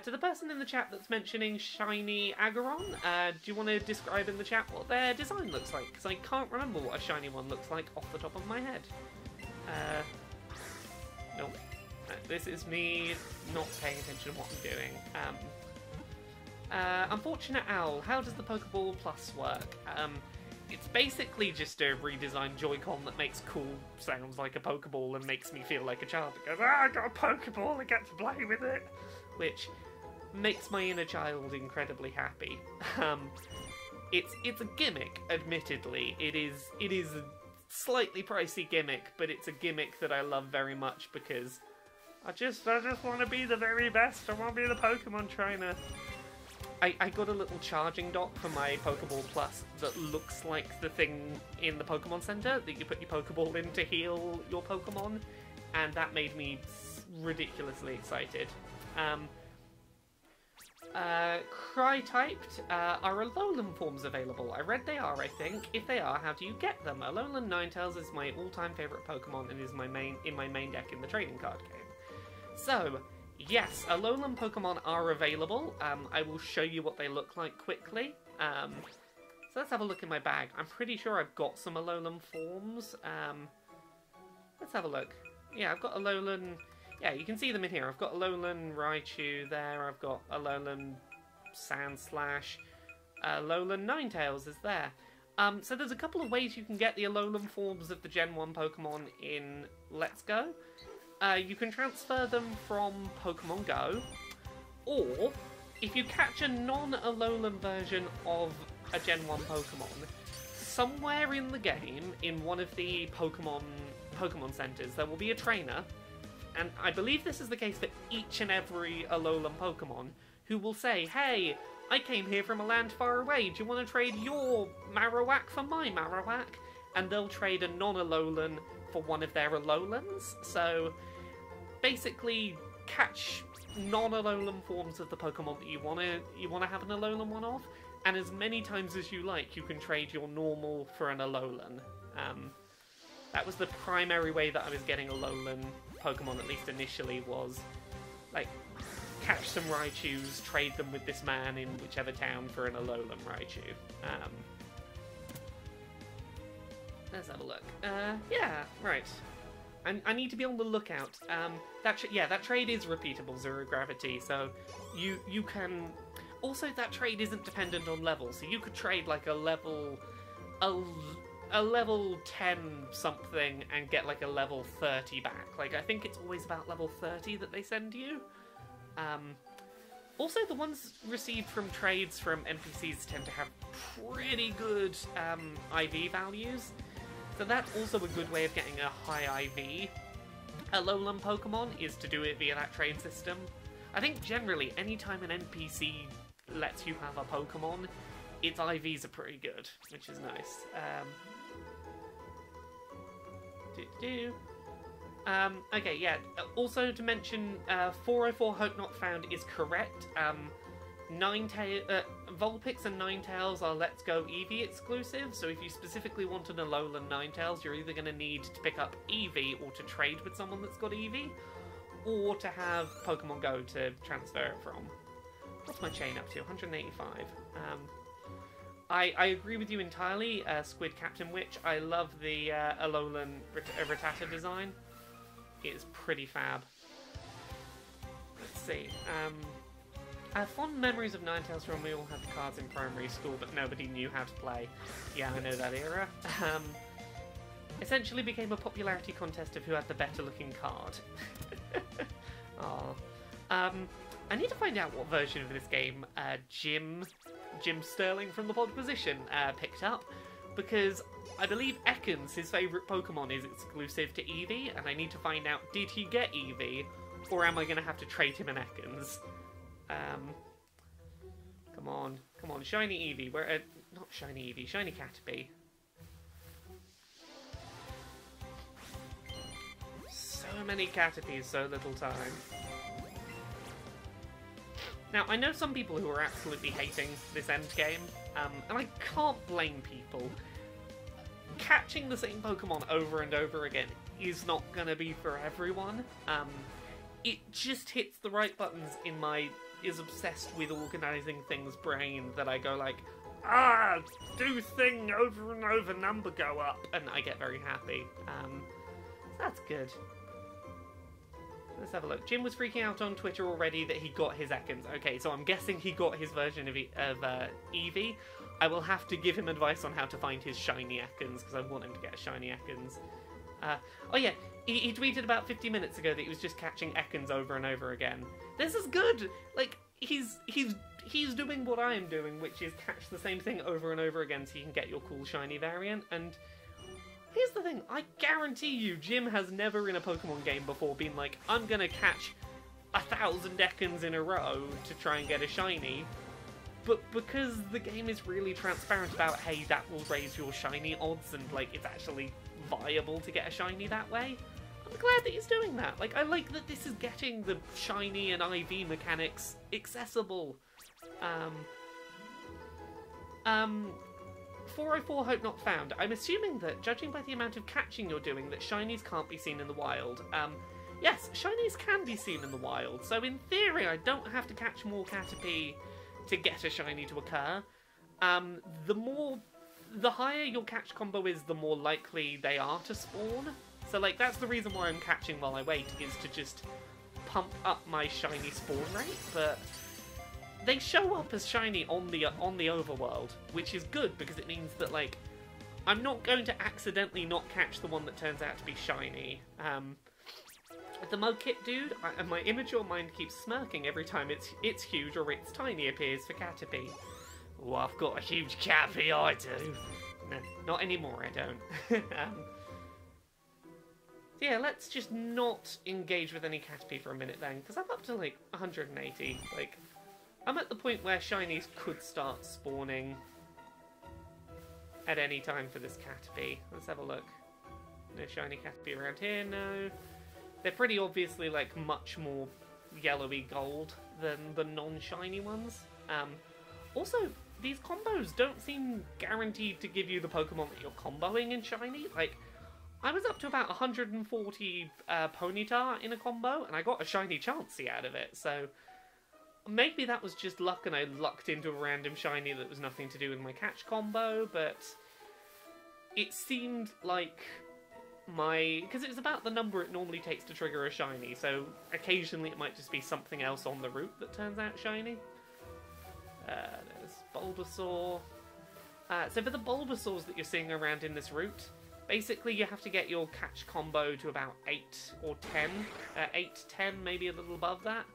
To the person in the chat that's mentioning Shiny Aggron, do you want to describe in the chat what their design looks like? Because I can't remember what a shiny one looks like off the top of my head. Nope. This is me not paying attention to what I'm doing. Unfortunate Owl, how does the Pokeball Plus work? It's basically just a redesigned Joy-Con that makes cool sounds like a Pokeball and makes me feel like a child that goes, I got a Pokeball, I get to play with it! Which makes my inner child incredibly happy. It's a gimmick, admittedly. It is a slightly pricey gimmick, but it's a gimmick that I love very much because I just want to be the very best. I want to be the Pokemon trainer. I got a little charging dock for my Pokeball Plus that looks like the thing in the Pokemon Center that you put your Pokeball in to heal your Pokemon, and that made me ridiculously excited. Cry-typed, are Alolan forms available? I read they are, I think. If they are, how do you get them? Alolan Ninetales is my all-time favourite Pokemon and is in my main deck in the trading card game. So, yes, Alolan Pokemon are available. I will show you what they look like quickly. So let's have a look in my bag. I'm pretty sure I've got some Alolan forms. Let's have a look. Yeah, I've got Alolan... Yeah, you can see them in here. I've got Lowland Raichu there. I've got Lowland Sandslash. Lowland Ninetales is there. So there's a couple of ways you can get the Alolan forms of the Gen 1 Pokemon in Let's Go. You can transfer them from Pokemon Go, or if you catch a non-Alolan version of a Gen 1 Pokemon, somewhere in the game, in one of the Pokemon Centers, there will be a trainer. And I believe this is the case for each and every Alolan Pokemon, who will say, hey, I came here from a land far away, do you want to trade your Marowak for my Marowak? And they'll trade a non-Alolan for one of their Alolans. So, basically, catch non-Alolan forms of the Pokemon that you want to have an Alolan one of, and as many times as you like, you can trade your normal for an Alolan. That was the primary way that I was getting Alolan Pokemon, at least initially, was, like, catch some Raichus, trade them with this man in whichever town for an Alolan Raichu. Let's have a look. Yeah, right. I need to be on the lookout. That trade is repeatable, Zero Gravity, so you can... Also, that trade isn't dependent on level, so you could trade, like, a level 10 something and get like a level 30 back. Like, I think it's always about level 30 that they send you. Also, the ones received from trades from NPCs tend to have pretty good IV values. So that's also a good way of getting a high IV Alolan Pokemon, is to do it via that trade system. I think generally, anytime an NPC lets you have a Pokemon, its IVs are pretty good, which is nice. Okay, yeah. Also to mention, 404 Hope Not Found is correct. Vulpix and Ninetales are Let's Go Eevee exclusive, so if you specifically want an Alolan Ninetales, you're either going to need to pick up Eevee or to trade with someone that's got Eevee, or to have Pokemon Go to transfer it from. What's my chain up to? 185. I agree with you entirely, Squid Captain Witch. I love the Alolan Rattata design. It is pretty fab. Let's see. I have fond memories of Ninetales from when we all had the cards in primary school, but nobody knew how to play. Yeah, I know that era. Essentially became a popularity contest of who had the better looking card. Aww. I need to find out what version of this game Jim Sterling from the Pod Position picked up, because I believe Ekans, his favourite Pokemon, is exclusive to Eevee, and I need to find out, did he get Eevee, or am I going to have to trade him an Ekans? Come on, shiny Eevee. Where? Not shiny Eevee, shiny Caterpie. So many Caterpies, so little time. Now, I know some people who are absolutely hating this end game, and I can't blame people. Catching the same Pokemon over and over again is not gonna be for everyone. It just hits the right buttons in my is obsessed with organising things brain that I go like, do thing over and over, number go up, and I get very happy. That's good. Let's have a look. Jim was freaking out on Twitter already that he got his Ekans. Okay, so I'm guessing he got his version of Eevee. I will have to give him advice on how to find his shiny Ekans, because I want him to get a shiny Ekans. Oh yeah, he tweeted about 50 minutes ago that he was just catching Ekans over and over again. This is good! Like, he's doing what I am doing, which is catch the same thing over and over again so you can get your cool shiny variant, and here's the thing, I guarantee you Jim has never in a Pokemon game before been like, I'm gonna catch 1,000 Ekans in a row to try and get a shiny. But because the game is really transparent about, hey, that will raise your shiny odds and, like, it's actually viable to get a shiny that way, I'm glad that he's doing that. Like, I like that this is getting the shiny and IV mechanics accessible. 404 Hope Not Found. I'm assuming that, judging by the amount of catching you're doing, that shinies can't be seen in the wild. Yes, shinies can be seen in the wild, so in theory I don't have to catch more Caterpie to get a shiny to occur. The higher your catch combo is, the more likely they are to spawn. So, like, that's the reason why I'm catching while I wait, is to just pump up my shiny spawn rate, but they show up as shiny on the overworld, which is good, because it means that, like, I'm not going to accidentally not catch the one that turns out to be shiny. The Mokit dude, my immature mind keeps smirking every time it's huge or it's tiny appears for Caterpie. Oh, I've got a huge Caterpie, I do. No, not anymore, I don't. So yeah, let's just not engage with any Caterpie for a minute then, because I'm up to like 180. Like, I'm at the point where shinies could start spawning at any time for this Caterpie. Let's have a look. No shiny Caterpie around here, no. They're pretty obviously, like, much more yellowy gold than the non-shiny ones. Also, these combos don't seem guaranteed to give you the Pokemon that you're comboing in shiny. Like, I was up to about 140 Ponyta in a combo, and I got a shiny Chansey out of it, so maybe that was just luck and I lucked into a random shiny that was nothing to do with my catch combo, but it seemed like because it's about the number it normally takes to trigger a shiny, so occasionally it might just be something else on the route that turns out shiny. There's Bulbasaur. So for the Bulbasaurs that you're seeing around in this route, basically you have to get your catch combo to about 8 or 10. 8, 10, maybe a little above that.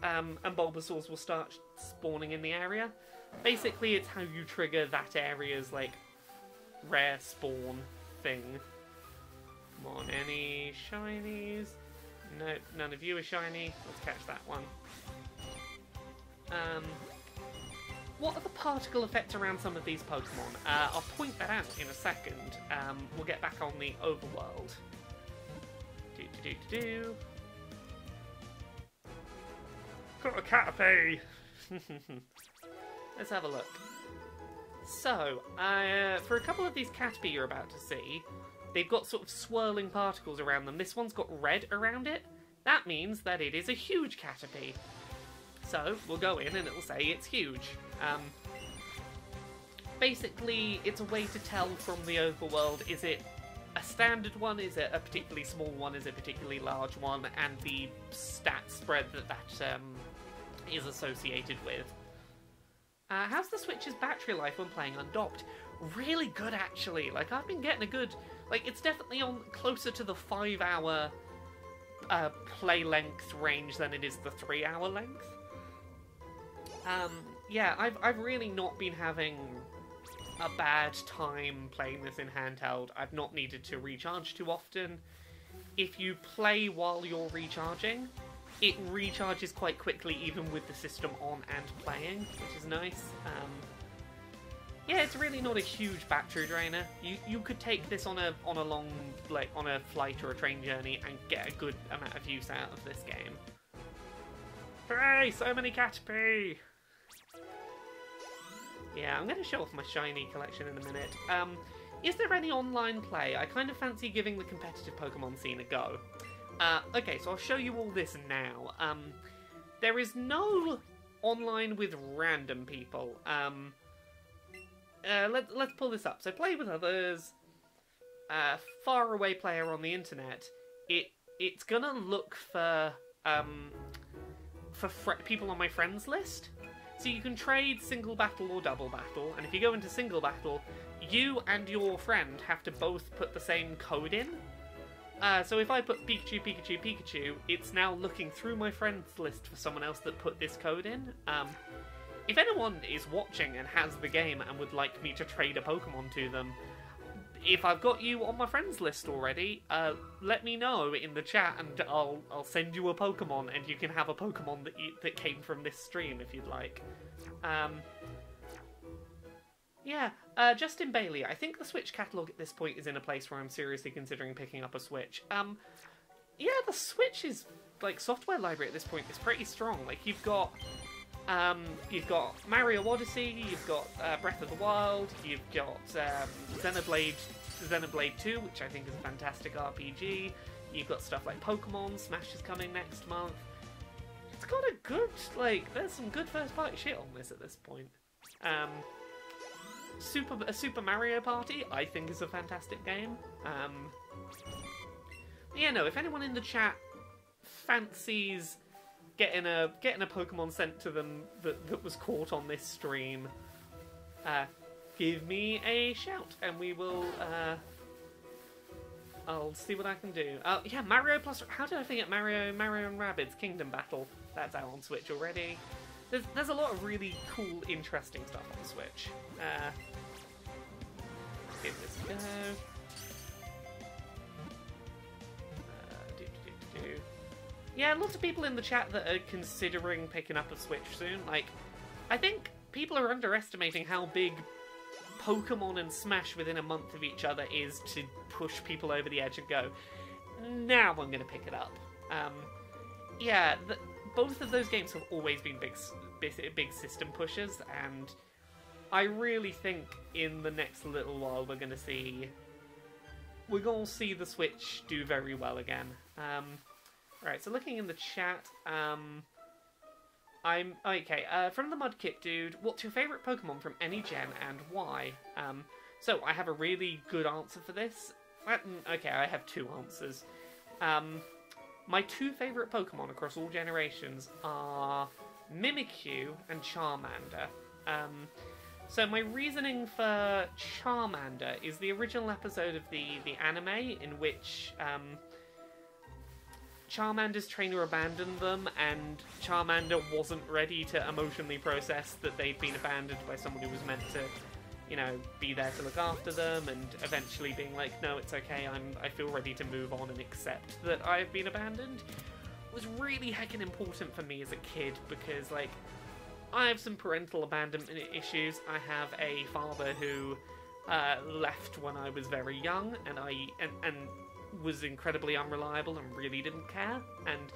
And Bulbasaurs will start spawning in the area. Basically it's how you trigger that area's, like, rare spawn thing. Come on, any shinies? No, none of you are shiny. Let's catch that one. What are the particle effects around some of these Pokemon? I'll point that out in a second. We'll get back on the overworld. Got a Caterpie! Let's have a look. So, for a couple of these Caterpie you're about to see, they've got sort of swirling particles around them. This one's got red around it. That means that it is a huge Caterpie. So, we'll go in and it'll say it's huge. Basically, it's a way to tell from the overworld, is it a standard one, is it a particularly small one, is it a particularly large one, and the stat spread that is associated with. How's the Switch's battery life when playing undocked? Really good, actually. Like, I've been getting a good... Like, it's definitely on closer to the 5-hour play length range than it is the 3-hour length. Yeah, I've really not been having a bad time playing this in handheld. I've not needed to recharge too often. If you play while you're recharging, it recharges quite quickly even with the system on and playing, which is nice. Yeah, it's really not a huge battery drainer. You could take this on a long, like, on a flight or a train journey and get a good amount of use out of this game. Hooray! So many Caterpie! Yeah, I'm going to show off my shiny collection in a minute. Is there any online play? I kind of fancy giving the competitive Pokemon scene a go. Okay, so I'll show you all this now. There is no online with random people. Let's pull this up. So play with others. Faraway player on the internet. It's gonna look for people on my friends list. So you can trade single battle or double battle, and if you go into single battle, you and your friend have to both put the same code in. So if I put Pikachu, Pikachu, Pikachu, it's now looking through my friends list for someone else that put this code in. If anyone is watching and has the game and would like me to trade a Pokemon to them, if I've got you on my friends list already, let me know in the chat and I'll send you a Pokemon and you can have a Pokemon that came from this stream if you'd like. Yeah, Justin Bailey, I think the Switch catalogue at this point is in a place where I'm seriously considering picking up a Switch. Yeah, the Switch's, like, software library at this point is pretty strong. Like, you've got Mario Odyssey, you've got Breath of the Wild, you've got Xenoblade 2, which I think is a fantastic RPG. You've got stuff like Pokémon, Smash is coming next month. It's got a good, like, there's some good first-party shit on this at this point. Super Mario Party, I think, is a fantastic game. Yeah, no, if anyone in the chat fancies getting a Pokemon sent to them that was caught on this stream, give me a shout and we will, I'll see what I can do. Yeah, Mario plus... How did I forget Mario and Rabbids Kingdom Battle? That's out on Switch already. There's a lot of really cool, interesting stuff on the Switch. Give this a go. Yeah, lots of people in the chat that are considering picking up a Switch soon. Like, I think people are underestimating how big Pokemon and Smash within a month of each other is to push people over the edge and go, now I'm going to pick it up. Yeah, both of those games have always been big system pushers, and I really think in the next little while we're going to see the Switch do very well again. Right, so looking in the chat, I'm okay. From the Mudkip dude, what's your favourite Pokemon from any gen and why? So I have a really good answer for this. Okay, I have two answers. My two favourite Pokemon across all generations are Mimikyu and Charmander. So my reasoning for Charmander is the original episode of the anime in which Charmander's trainer abandoned them, and Charmander wasn't ready to emotionally process that they'd been abandoned by someone who was meant to, you know, be there to look after them, and eventually being like, no, it's okay, I feel ready to move on and accept that I've been abandoned. It was really heckin' important for me as a kid, because, like, I have some parental abandonment issues. I have a father who left when I was very young, and was incredibly unreliable and really didn't care. And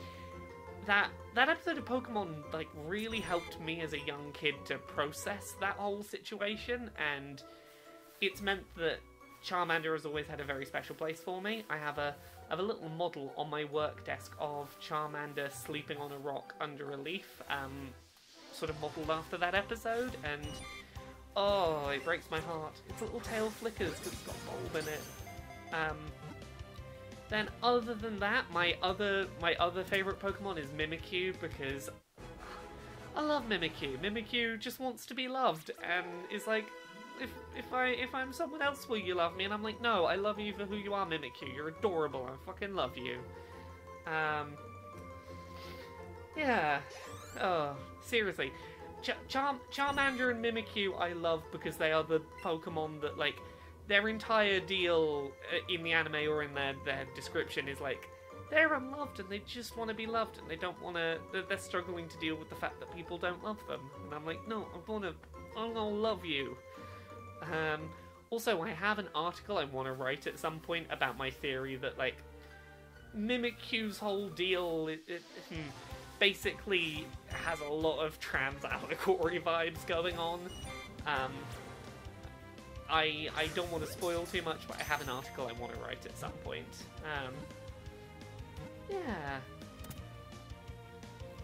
that episode of Pokemon like really helped me as a young kid to process that whole situation, and it's meant that Charmander has always had a very special place for me. I have a little model on my work desk of Charmander sleeping on a rock under a leaf, sort of modelled after that episode, and oh, it breaks my heart. Its little tail flickers because it's got a bulb in it. Then other than that, my other favourite Pokemon is Mimikyu, because I love Mimikyu. Mimikyu just wants to be loved and is like, if I'm someone else, will you love me? And I'm like, no, I love you for who you are, Mimikyu. You're adorable. I fucking love you. Yeah. Oh, seriously. Charmander and Mimikyu I love because they are the Pokemon that, like, their entire deal in the anime or in their description is like, they're unloved and they just want to be loved and they don't want to, they're struggling to deal with the fact that people don't love them. And I'm like, no, I'm gonna love you. Also, I have an article I want to write at some point about my theory that, like, Mimikyu's whole deal basically has a lot of trans allegory vibes going on. I don't want to spoil too much, but I have an article I want to write at some point.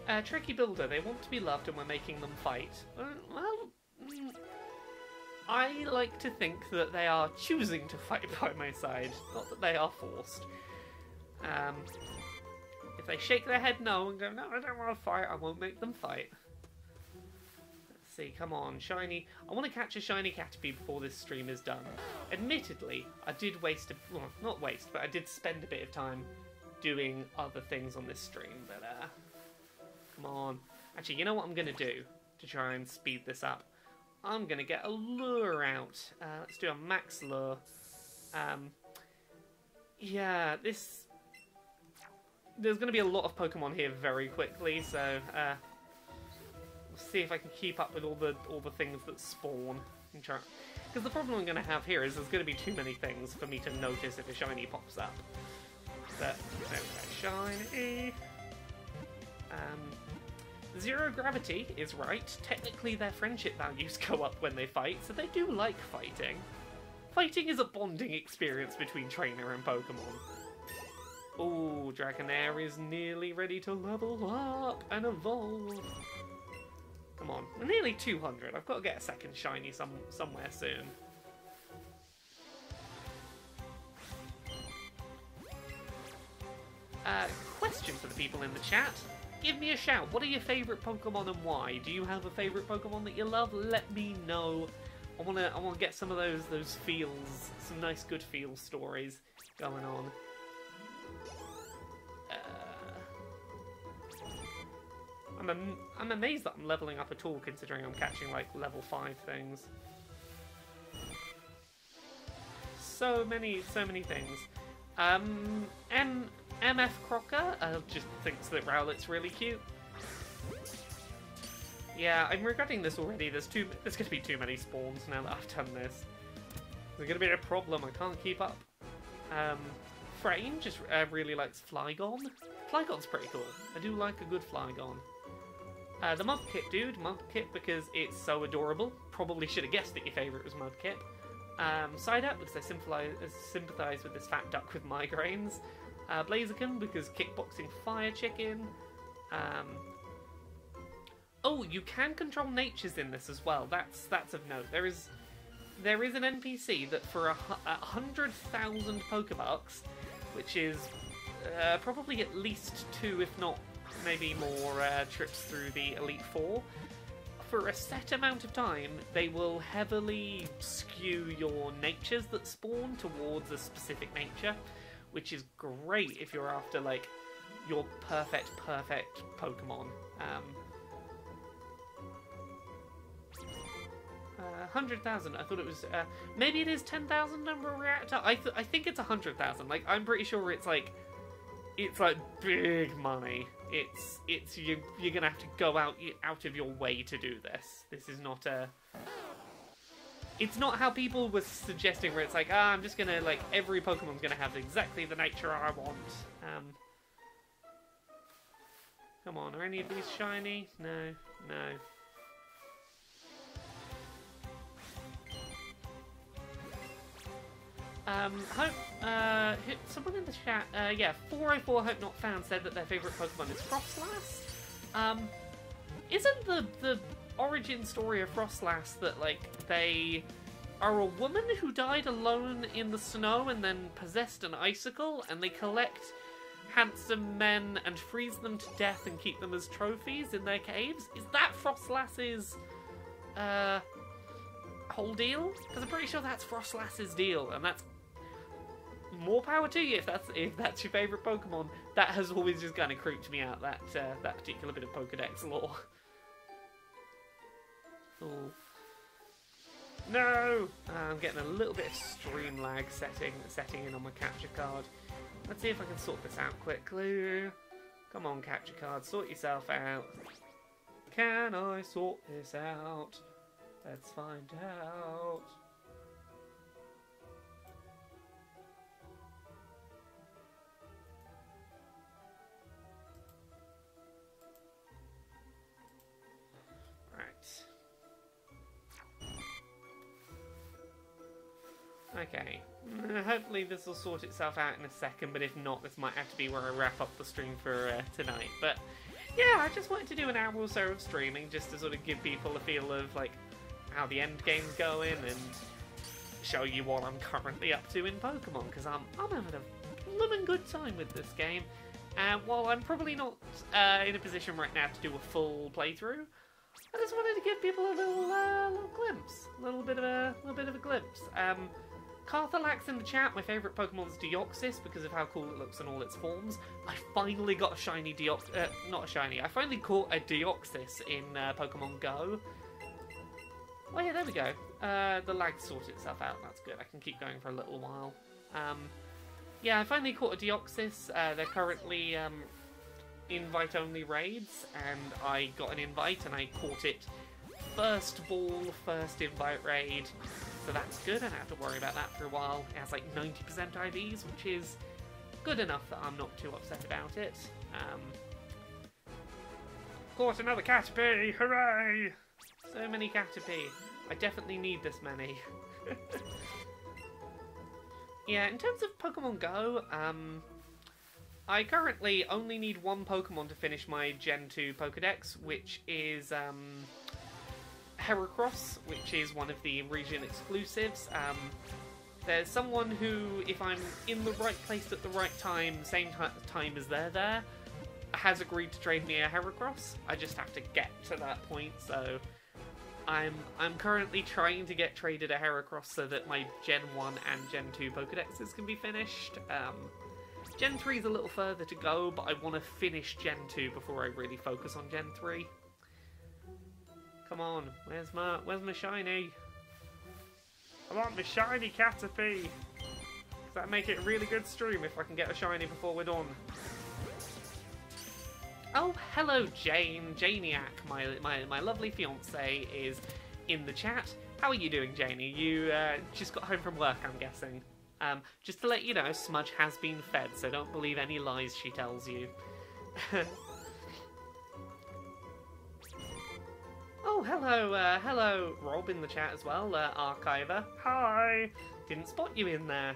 Yeah. Tricky Builder, they want to be loved and we're making them fight. I like to think that they are choosing to fight by my side, not that they are forced. If they shake their head no and go, no, I don't want to fight, I won't make them fight. Let's see, come on, shiny. I want to catch a shiny Caterpie before this stream is done. Admittedly, I did waste, well, not waste, but I did spend a bit of time doing other things on this stream, but come on. Actually, you know what I'm going to do to try and speed this up? I'm going to get a lure out. Let's do a max lure. Yeah, there's going to be a lot of Pokemon here very quickly, so we'll see if I can keep up with all the things that spawn. Because the problem I'm going to have here is there's going to be too many things for me to notice if a shiny pops up. But there we go, shiny. Zero gravity is right. Technically their friendship values go up when they fight, so they do like fighting. Fighting is a bonding experience between trainer and Pokemon. Ooh, Dragonair is nearly ready to level up and evolve. Come on, we're nearly 200. I've got to get a second shiny somewhere soon. Question for the people in the chat. Give me a shout. What are your favourite Pokemon and why? Do you have a favourite Pokemon that you love? Let me know. I wanna get some of those feels, some nice good feel stories going on. I'm amazed that I'm leveling up at all, considering I'm catching like level 5 things. So many things. MF Crocker just thinks that Rowlet's really cute. Yeah, I'm regretting this already. There's going to be too many spawns now that I've done this. There's going to be a problem. I can't keep up. Frame just really likes Flygon. Flygon's pretty cool. I do like a good Flygon. The Mudkip dude, Mudkip because it's so adorable. Probably should have guessed that your favourite was Mudkip. Psyduck because I sympathise with this fat duck with migraines. Blaziken because kickboxing fire chicken. Oh, you can control natures in this as well. That's of note. There is an NPC that for 100,000 Pokebucks, which is probably at least 2, if not maybe more, trips through the Elite Four. For a set amount of time, they will heavily skew your natures that spawn towards a specific nature, which is great if you're after, like, your perfect Pokemon. 100,000, I thought it was, maybe it is 10,000 number reactor? I think it's 100,000, like, I'm pretty sure it's like big money. You're gonna have to go out of your way to do this. This is not it's not how people were suggesting where it's like, I'm just gonna, like, every Pokemon's gonna have exactly the nature I want. Come on, are any of these shiny? No, no. Someone in the chat, yeah, 404 Hope Not Found said that their favourite Pokemon is Frostlass. Isn't the origin story of Frostlass that, like, they are a woman who died alone in the snow and then possessed an icicle, and they collect handsome men and freeze them to death and keep them as trophies in their caves? Is that Frostlass's, whole deal? Because I'm pretty sure that's Frostlass's deal, and that's more power to you if that's your favourite Pokemon. That has always just kind of creeped me out, that particular bit of Pokedex lore. Oh. No! I'm getting a little bit of stream lag setting in on my capture card. Let's see if I can sort this out quickly. Come on, capture card, sort yourself out. Can I sort this out? Let's find out. Okay, hopefully this will sort itself out in a second, but if not, this might have to be where I wrap up the stream for tonight. But yeah, I just wanted to do an hour or so of streaming, just to sort of give people a feel of, like, how the end game's going, and show you what I'm currently up to in Pokemon, because I'm having a blooming good time with this game. And while I'm probably not in a position right now to do a full playthrough, I just wanted to give people a little glimpse, a little bit of a glimpse. Carthalax in the chat, my favourite Pokemon is Deoxys because of how cool it looks in all its forms. I finally got a shiny not a shiny, I finally caught a Deoxys in Pokemon Go. Oh yeah, there we go. The lag sorted itself out, that's good. I can keep going for a little while. Yeah, I finally caught a Deoxys. They're currently invite-only raids, and I got an invite and I caught it first ball, first invite raid. So that's good, I don't have to worry about that for a while. It has like 90% IVs, which is good enough that I'm not too upset about it. Caught another Caterpie, hooray! So many Caterpie. I definitely need this many. Yeah, in terms of Pokemon Go, I currently only need one Pokemon to finish my Gen 2 Pokedex, which is Heracross, which is one of the region exclusives. There's someone who, if I'm in the right place at the right time, same time as they're there, has agreed to trade me a Heracross. I just have to get to that point, so I'm currently trying to get traded a Heracross so that my Gen 1 and Gen 2 Pokedexes can be finished. Gen 3 is a little further to go, but I want to finish Gen 2 before I really focus on Gen 3. Come on, where's my shiny? I want my shiny Caterpie! Does that make it a really good stream if I can get a shiny before we're done? Oh, hello Jane, Janiac, my lovely fiance is in the chat. How are you doing, Janie? You just got home from work, I'm guessing. Just to let you know, Smudge has been fed, so don't believe any lies she tells you. Oh, hello Rob in the chat as well, Archiver. Hi! Didn't spot you in there.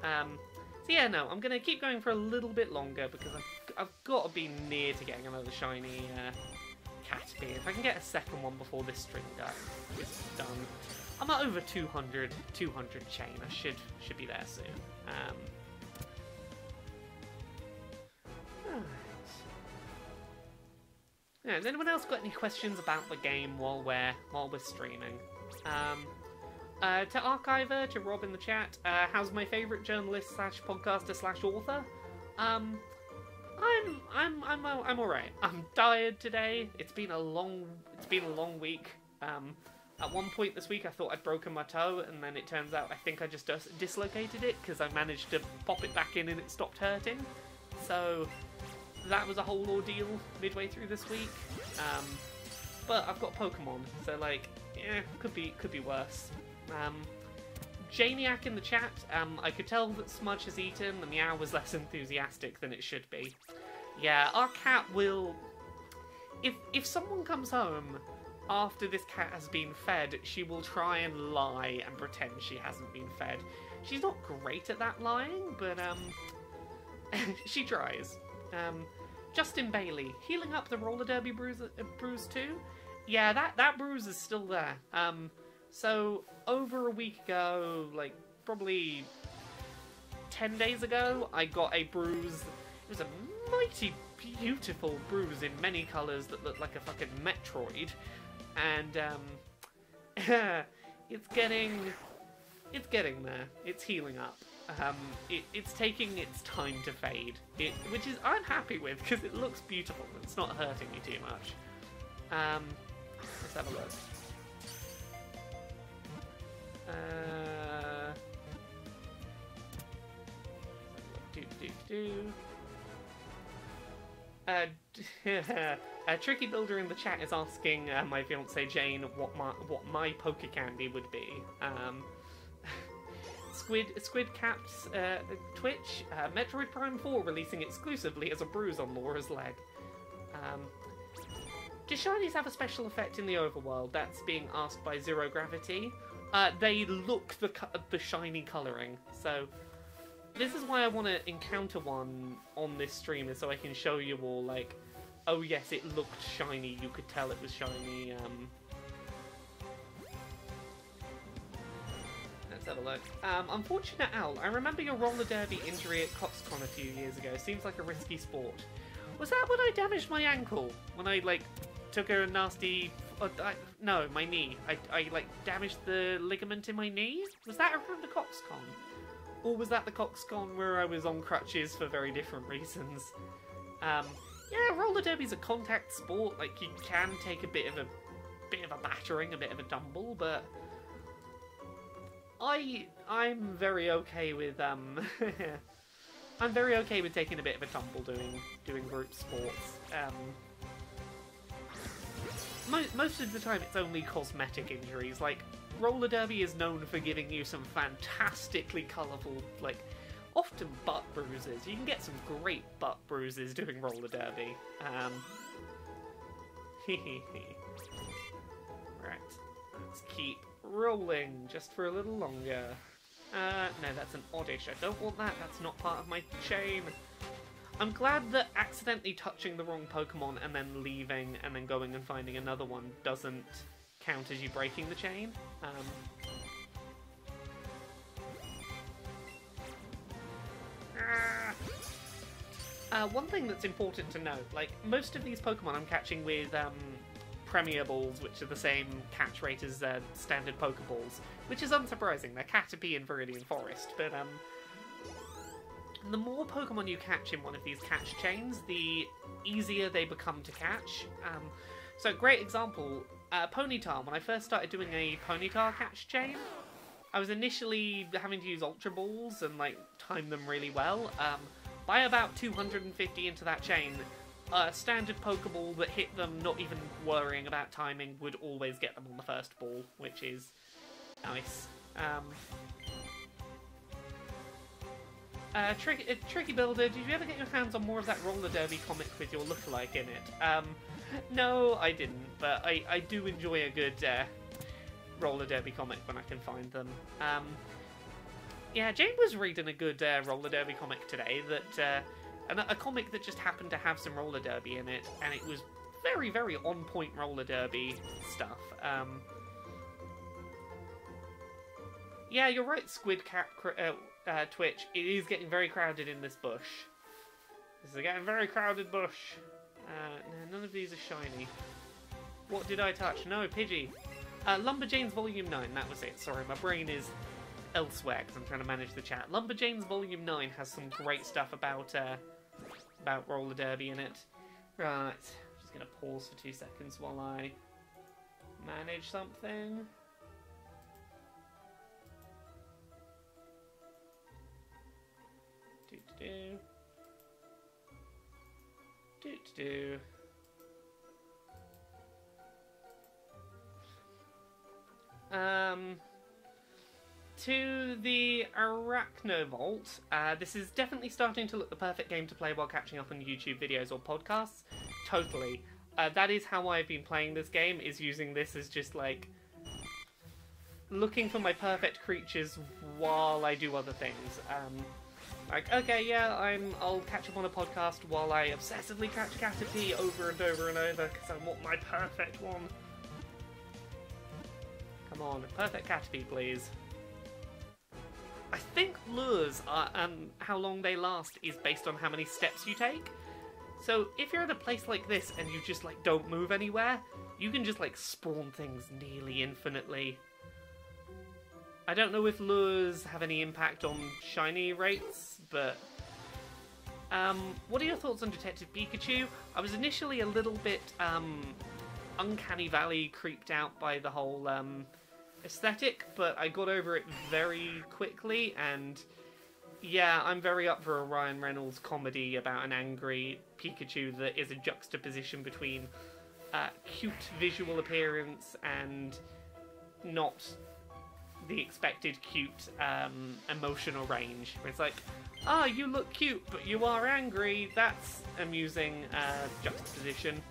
So yeah, no, I'm going to keep going for a little bit longer because I've got to be near to getting another shiny Caterpie. If I can get a second one before this stream is done. I'm at over 200 chain. I should be there soon. Alright. Yeah, has anyone else got any questions about the game while we're streaming? To Archiver, to Rob in the chat, how's my favourite journalist slash podcaster slash author? I'm alright. I'm tired today. It's been a long week. At one point this week I thought I'd broken my toe, and then it turns out I think I just dislocated it because I managed to pop it back in and it stopped hurting. So that was a whole ordeal midway through this week. But I've got Pokemon, so like, yeah, could be worse. Janiac in the chat, I could tell that Smudge has eaten. The meow was less enthusiastic than it should be. Yeah, our cat will... If someone comes home after this cat has been fed, she will try and lie and pretend she hasn't been fed. She's not great at that lying, but she tries. Justin Bailey, healing up the roller derby bruise too? Yeah, that bruise is still there. So over a week ago, like probably 10 days ago, I got a bruise. It was a mighty beautiful bruise in many colours that looked like a fucking Metroid. And it's getting there. It's healing up. It's taking its time to fade, which is I'm happy with because it looks beautiful. It's not hurting me too much. Let's have a look. A tricky builder in the chat is asking my fiance Jane what my poke candy would be. Squid Caps Twitch, Metroid Prime 4 releasing exclusively as a bruise on Laura's leg. Do shinies have a special effect in the overworld? That's being asked by Zero Gravity. They look the shiny colouring, so this is why I want to encounter one on this stream, is so I can show you all, like, oh yes, it looked shiny, you could tell it was shiny. Let's have a look. Unfortunate Owl, I remember your roller derby injury at CoxCon a few years ago. Seems like a risky sport. Was that when I damaged my ankle? When I, like, took a nasty... no, my knee. I, like, damaged the ligament in my knee? Was that around the CoxCon? Or was that the CoxCon where I was on crutches for very different reasons? Yeah, roller derby's a contact sport. Like, you can take a bit of a battering, a bit of a tumble, but I'm very okay with I'm very okay with taking a bit of a tumble doing group sports. Most of the time it's only cosmetic injuries. Like, roller derby is known for giving you some fantastically colourful, like, often butt bruises. You can get some great butt bruises doing roller derby. Right, let's keep rolling just for a little longer. No, that's an oddish. I don't want that. That's not part of my chain. I'm glad that accidentally touching the wrong Pokemon and then leaving and then going and finding another one doesn't count as you breaking the chain. One thing that's important to note, like, most of these Pokemon I'm catching with Premier Balls, which are the same catch rate as standard Pokeballs, which is unsurprising. They're Caterpie in Viridian Forest, but the more Pokemon you catch in one of these catch chains, the easier they become to catch. So, great example, Ponyta. When I first started doing a Ponyta catch chain, I was initially having to use Ultra Balls and, like, time them really well. By about 250 into that chain, a standard Pokeball that hit them, not even worrying about timing, would always get them on the first ball, which is nice. Tricky Builder, did you ever get your hands on more of that roller derby comic with your lookalike in it? No, I didn't, but I do enjoy a good roller derby comic when I can find them. Yeah, Jane was reading a good roller derby comic today, that a comic that just happened to have some roller derby in it, and it was very, very on-point roller derby stuff. Yeah, you're right, Squid Cat Twitch. It is getting very crowded in this bush. This is a getting very crowded bush. No, none of these are shiny. What did I touch? No, Pidgey. Lumberjanes Volume 9, that was it. Sorry, my brain is elsewhere because I'm trying to manage the chat. Lumberjanes Volume 9 has some great stuff about roller derby in it. Right, just going to pause for 2 seconds while I manage something. to the Arachnovolt. This is definitely starting to look the perfect game to play while catching up on YouTube videos or podcasts. Totally. That is how I've been playing this game, is using this as just like looking for my perfect creatures while I do other things. Like, okay, yeah, I'll catch up on a podcast while I obsessively catch Caterpie over and over and over, because I want my perfect one. Come on, perfect Caterpie, please. I think lures are, how long they last is based on how many steps you take. So if you're at a place like this and you just like don't move anywhere, you can just like spawn things nearly infinitely. I don't know if lures have any impact on shiny rates, but what are your thoughts on Detective Pikachu? I was initially a little bit Uncanny Valley creeped out by the whole aesthetic, but I got over it very quickly, and yeah, I'm very up for a Ryan Reynolds comedy about an angry Pikachu that is a juxtaposition between cute visual appearance and not the expected cute emotional range. Where it's like, ah, you look cute, but you are angry. That's amusing juxtaposition.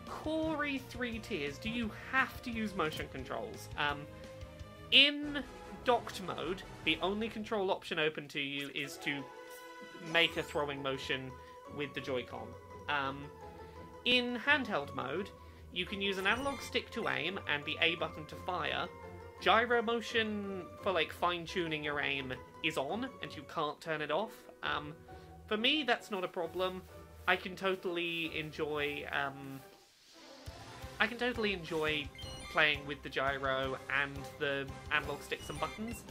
Corey 3 tiers, do you have to use motion controls? In docked mode, the only control option open to you is to make a throwing motion with the Joy-Con. In handheld mode, you can use an analog stick to aim and the A button to fire. Gyro motion for like fine-tuning your aim is on, and you can't turn it off. For me, that's not a problem. I can totally enjoy playing with the gyro and the analog sticks and buttons.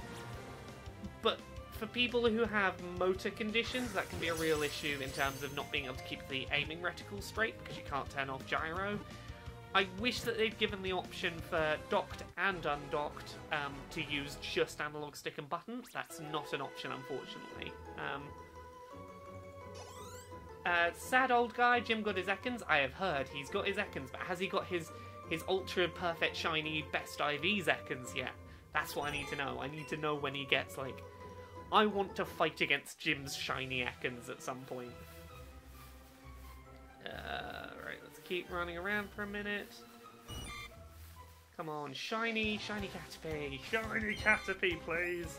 But for people who have motor conditions, that can be a real issue in terms of not being able to keep the aiming reticle straight because you can't turn off gyro. I wish that they'd given the option for docked and undocked to use just analog stick and button. That's not an option, unfortunately. Sad old guy, Jim got his Ekans. I have heard he's got his Ekans, but has he got his ultra perfect shiny best IVs Ekans yet? That's what I need to know. I need to know when he gets, like... I want to fight against Jim's shiny Ekans at some point. Right, let's keep running around for a minute. Come on, shiny Caterpie. Shiny Caterpie, please.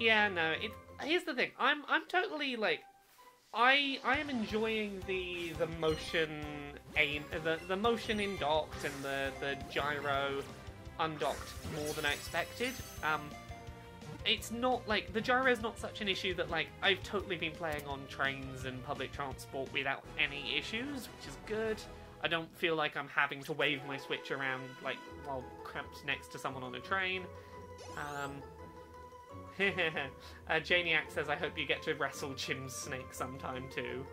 Yeah, no, here's the thing. I'm totally like I am enjoying the motion aim, the motion in docked and the gyro undocked more than I expected. It's not like the gyro is not such an issue that like I've totally been playing on trains and public transport without any issues, which is good. I don't feel like I'm having to wave my Switch around like while cramped next to someone on a train. Janiac says, I hope you get to wrestle Jim's snake sometime too.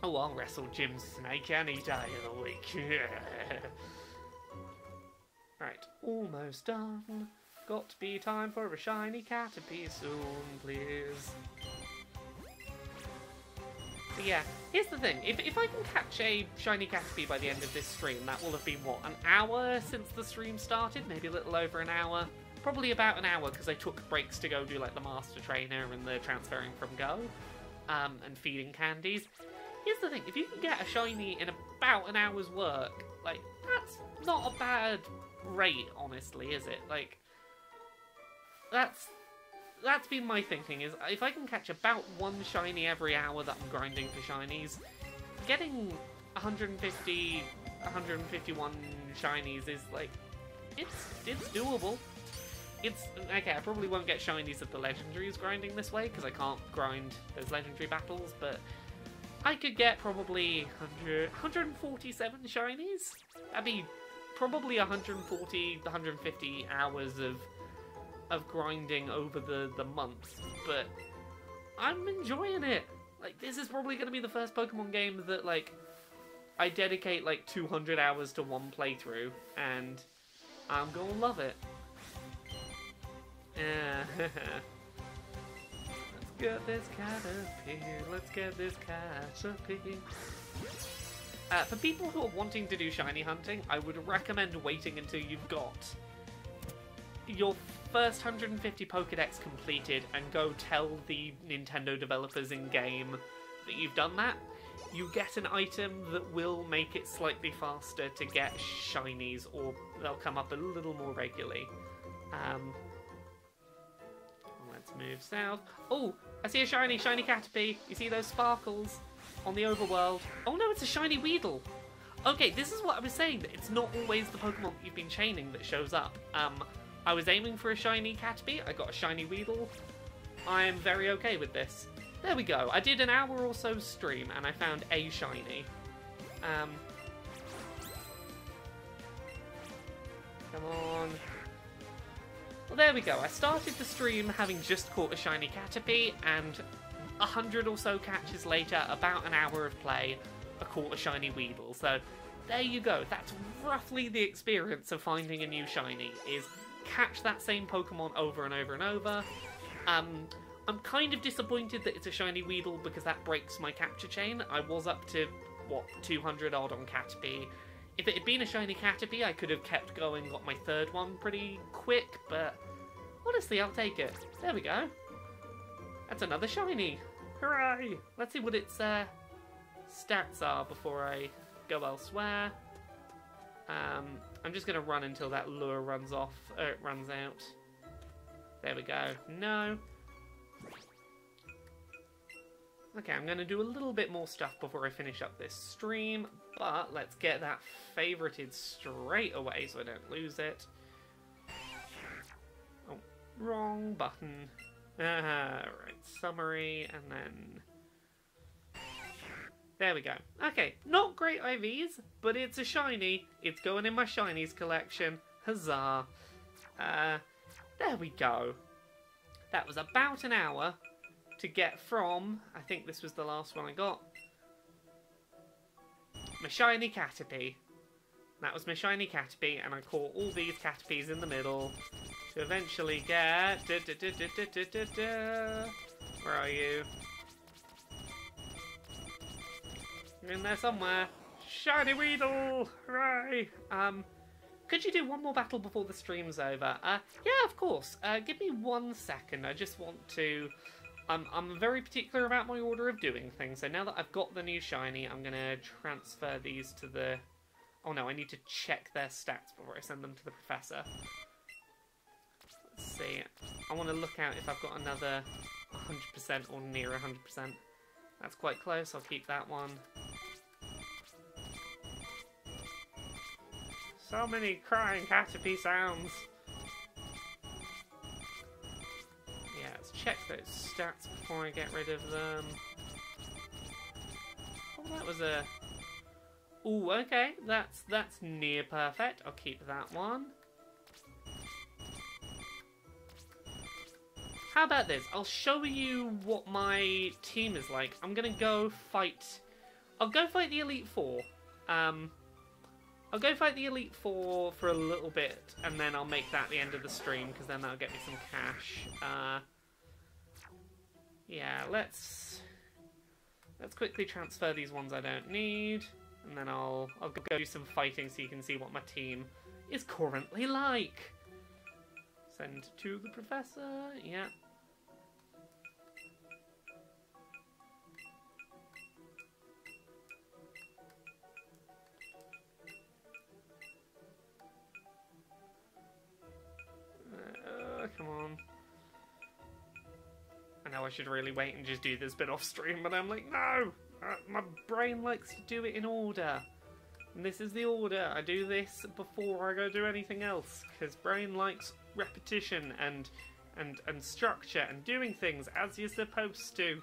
Oh, I'll wrestle Jim's snake any day of the week. Right, almost done. Got to be time for a shiny Caterpie soon, please. So yeah, here's the thing. If I can catch a shiny Caterpie by the end of this stream, that will have been, what, an hour since the stream started? Maybe a little over an hour. Probably about an hour, because I took breaks to go do, like, the Master Trainer and the transferring from Go, and feeding candies. Here's the thing, if you can get a shiny in about an hour's work, like, that's not a bad rate, honestly, is it? Like, that's been my thinking, is if I can catch about one shiny every hour that I'm grinding for shinies, getting 150, 151 shinies is, like, it's doable. It's, okay, I probably won't get shinies of the legendaries grinding this way, because I can't grind those legendary battles, but I could get probably 147 shinies? That'd be probably 140, 150 hours of grinding over the month, but I'm enjoying it. Like, this is probably going to be the first Pokemon game that, like, I dedicate, like, 200 hours to one playthrough, and I'm gonna love it. Yeah. Let's get this Caterpie. Let's get this Caterpie. For people who are wanting to do shiny hunting, I would recommend waiting until you've got your first 150 Pokédex completed and go tell the Nintendo developers in-game that you've done that. You get an item that will make it slightly faster to get shinies, or they'll come up a little more regularly. Let's move south. Oh, I see a shiny Caterpie. You see those sparkles on the overworld? Oh no, it's a shiny Weedle. Okay, this is what I was saying, that it's not always the Pokemon that you've been chaining that shows up. I was aiming for a shiny Caterpie, I got a shiny Weedle. I am very okay with this. There we go. I did an hour or so stream and I found a shiny. Come on. Well, there we go. I started the stream having just caught a shiny Caterpie, and 100 or so catches later, about an hour of play, I caught a shiny Weedle. So there you go. That's roughly the experience of finding a new shiny, is catch that same Pokemon over and over and over. I'm kind of disappointed that it's a shiny Weedle because that breaks my capture chain. I was up to, what, 200 odd on Caterpie. If it had been a shiny Caterpie, I could have kept going, got my third one pretty quick, but honestly, I'll take it. There we go. That's another shiny. Hooray! Let's see what its stats are before I go elsewhere. I'm just going to run until that lure runs off, it runs out. There we go. No. Okay, I'm going to do a little bit more stuff before I finish up this stream, but let's get that favorited straight away so I don't lose it. Oh, wrong button. Right, summary, and then... There we go. Okay, not great IVs, but it's a shiny. It's going in my shinies collection. Huzzah. There we go. That was about an hour to get from, I think this was the last one I got, my shiny Caterpie. That was my shiny Caterpie, and I caught all these Caterpies in the middle to eventually get... Where are you? You're in there somewhere. Shiny Weedle! Hooray! Could you do one more battle before the stream's over? Yeah, of course. Give me 1 second. I just want to... I'm very particular about my order of doing things, so now that I've got the new shiny, I'm going to transfer these to the... Oh no, I need to check their stats before I send them to the professor. Let's see. I want to look out if I've got another 100% or near 100%. That's quite close, I'll keep that one. So many crying Caterpie sounds. Yeah, let's check those stats before I get rid of them. Oh, that was a... Ooh, okay, that's near perfect. I'll keep that one. How about this? I'll show you what my team is like. I'm gonna go fight... I'll go fight the Elite Four. I'll go fight the Elite Four for a little bit, and then I'll make that the end of the stream, because then that'll get me some cash. Yeah, let's quickly transfer these ones I don't need, and then I'll go do some fighting so you can see what my team is currently like. Send to the professor, yeah. Come on. I know I should really wait and just do this bit off stream, but I'm like, no! My brain likes to do it in order. And this is the order. I do this before I go do anything else, because brain likes repetition and structure and doing things as you're supposed to.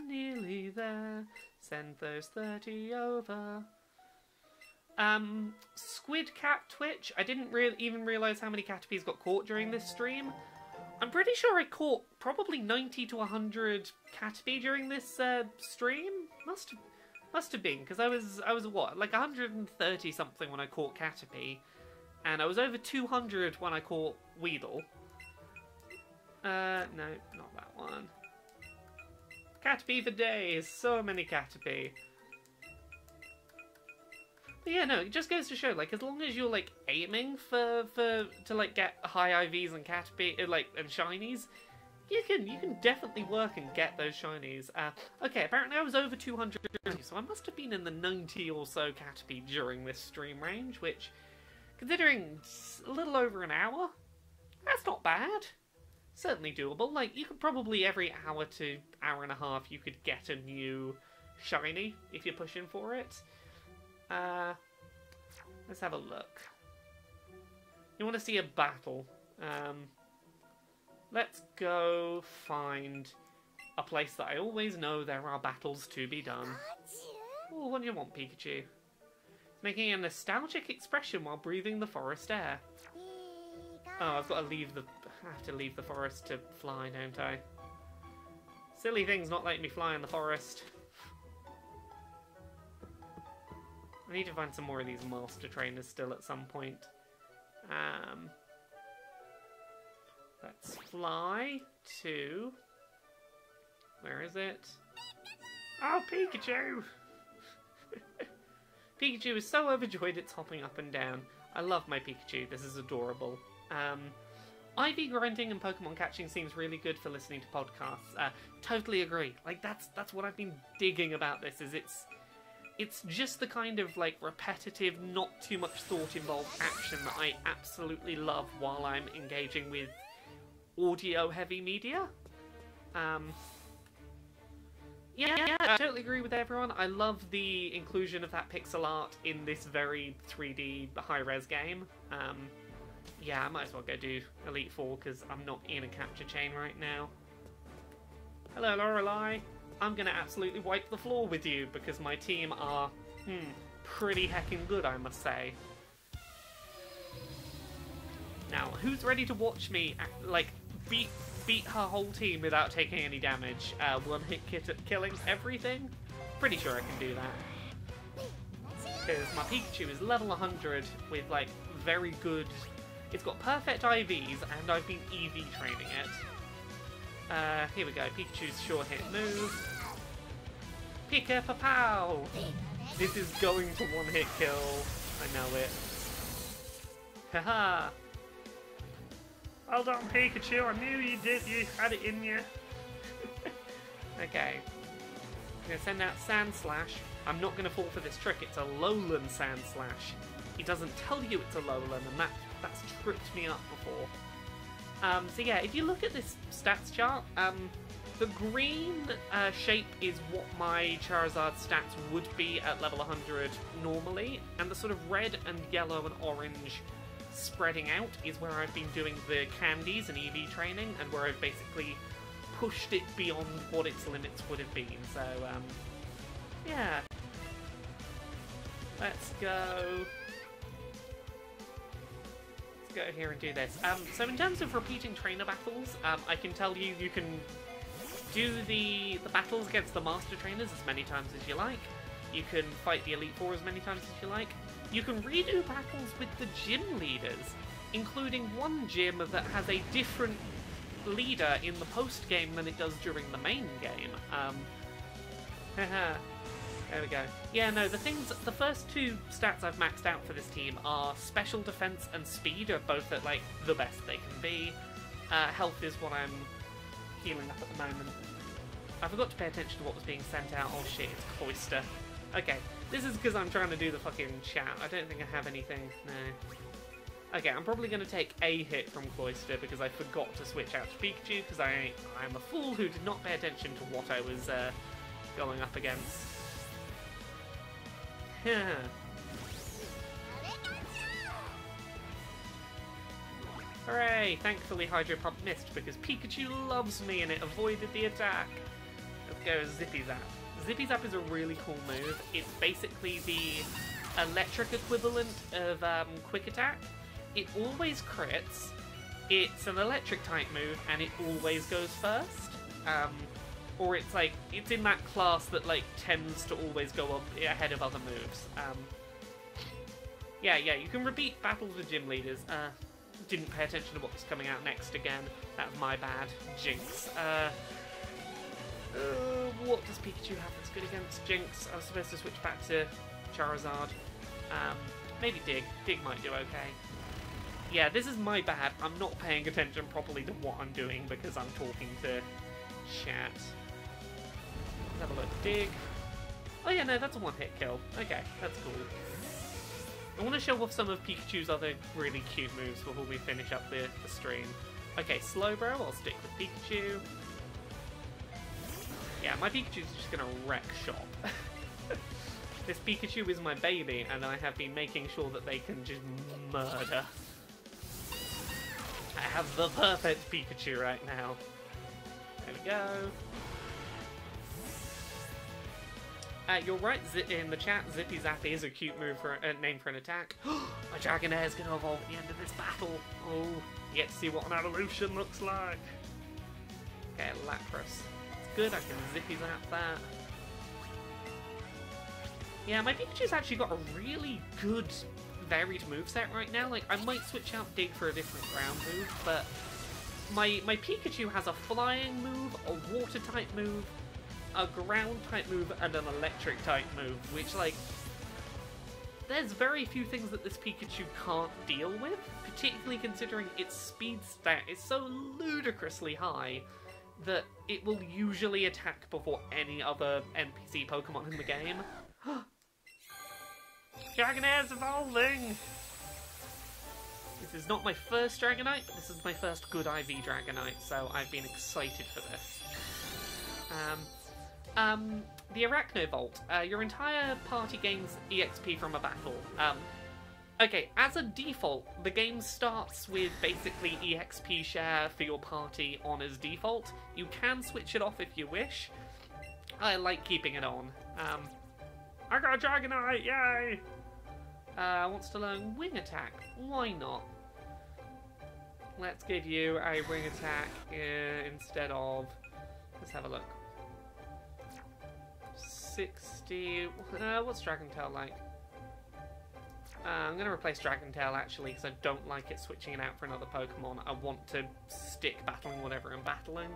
Nearly there. Send those 30 over. Squid Cat Twitch. I didn't even realise how many Caterpies got caught during this stream. I'm pretty sure I caught probably 90 to 100 Caterpie during this stream. Must have been, because I was what, like 130 something when I caught Caterpie, and I was over 200 when I caught Weedle. No, not that one. Caterpie for days, so many Caterpie. But yeah, no, it just goes to show, like, as long as you're, like, aiming to, like, get high IVs and Caterpie, like, and shinies, you can definitely work and get those shinies. Okay, apparently I was over 200, so I must have been in the 90 or so Caterpie during this stream range, which, considering a little over an hour, that's not bad. Certainly doable. Like, you could probably every hour to hour and a half, you could get a new shiny if you're pushing for it. Let's have a look. You want to see a battle? Let's go find a place that I always know there are battles to be done. Oh, what do you want, Pikachu? Making a nostalgic expression while breathing the forest air. Oh, I have to leave the forest to fly, don't I? Silly things not letting me fly in the forest. I need to find some more of these master trainers still at some point. Let's fly to... Where is it? Oh, Pikachu! Pikachu is so overjoyed it's hopping up and down. I love my Pikachu. This is adorable. IV grinding and Pokemon catching seems really good for listening to podcasts. Totally agree. Like, that's what I've been digging about this, is it's just the kind of, like, repetitive, not too much thought-involved action that I absolutely love while I'm engaging with audio-heavy media. Yeah, I totally agree with everyone. I love the inclusion of that pixel art in this very 3D high-res game. Yeah, I might as well go do Elite Four, because I'm not in a capture chain right now. Hello, Lorelei. I'm going to absolutely wipe the floor with you, because my team are, pretty heckin' good, I must say. Now, who's ready to watch me, like, beat her whole team without taking any damage? One-hit killing everything? Pretty sure I can do that. Because my Pikachu is level 100 with, like, very good... It's got perfect IVs, and I've been EV training it. Here we go. Pikachu's short hit move. Pika-pa-pow! This is going to one-hit kill. I know it. Haha! Well done, Pikachu. I knew you did. You had it in you. Okay. I'm going to send out Sandslash. I'm not going to fall for this trick. It's a Lowland Sandslash. He doesn't tell you it's a Lowland, and that's tripped me up before. So yeah, if you look at this stats chart, the green shape is what my Charizard stats would be at level 100 normally, and the sort of red and yellow and orange spreading out is where I've been doing the candies and EV training, and where I've basically pushed it beyond what its limits would have been. So, yeah. Let's go here and do this. So in terms of repeating trainer battles, I can tell you, you can do the battles against the master trainers as many times as you like. You can fight the Elite Four as many times as you like. You can redo battles with the gym leaders, including one gym that has a different leader in the post-game than it does during the main game. There we go. Yeah, no, the first two stats I've maxed out for this team are special defense and speed are both at, like, the best they can be. Health is what I'm healing up at the moment. I forgot to pay attention to what was being sent out. Oh shit, it's Cloyster. Okay, this is because I'm trying to do the fucking chat. I don't think I have anything. No. Okay, I'm probably going to take a hit from Cloyster because I forgot to switch out to Pikachu because I'm a fool who did not pay attention to what I was going up against. Hooray! Thankfully Hydro Pump missed because Pikachu loves me and it avoided the attack. Let's go Zippy Zap. Zippy Zap is a really cool move. It's basically the electric equivalent of Quick Attack. It always crits, it's an electric type move and it always goes first. Or it's like, it's in that class that like tends to always go up ahead of other moves. Yeah, you can repeat battles with gym leaders. Didn't pay attention to what was coming out next again. That was my bad. Jinx. What does Pikachu have that's good against Jinx? I was supposed to switch back to Charizard. Maybe Dig. Dig might do okay. Yeah, this is my bad. I'm not paying attention properly to what I'm doing because I'm talking to chat. Let's have a look. Dig. Oh yeah, no, that's a one-hit kill. Okay, that's cool. I want to show off some of Pikachu's other really cute moves before we finish up the stream. Okay, Slowbro, I'll stick with Pikachu. Yeah, my Pikachu's just gonna wreck shop. This Pikachu is my baby, and I have been making sure that they can just murder. I have the perfect Pikachu right now. There we go. You're right, in the chat, Zippy Zappy is a cute move for name for an attack. My Dragonair is going to evolve at the end of this battle. Oh, you get to see what an evolution looks like. Okay, Lapras. It's good, I can Zippy Zap that. Yeah, my Pikachu's actually got a really good varied moveset right now. Like, I might switch out Dig for a different ground move, but my Pikachu has a flying move, a water type move, a ground type move, and an electric type move, which, like, there's very few things that this Pikachu can't deal with, particularly considering its speed stat is so ludicrously high that it will usually attack before any other NPC Pokemon in the game. Dragonair's evolving! This is not my first Dragonite, but this is my first good IV Dragonite, so I've been excited for this. The Arachnovolt. Your entire party gains EXP from a battle. Okay, as a default, the game starts with basically EXP share for your party on as default. You can switch it off if you wish. I like keeping it on. I got a Dragonite, yay! Wants to learn Wing Attack. Why not? Let's give you a Wing Attack instead of... Let's have a look. 60... what's Dragon Tail like? I'm going to replace Dragon Tail actually because I don't like it switching it out for another Pokemon. I want to stick battling whatever I'm battling.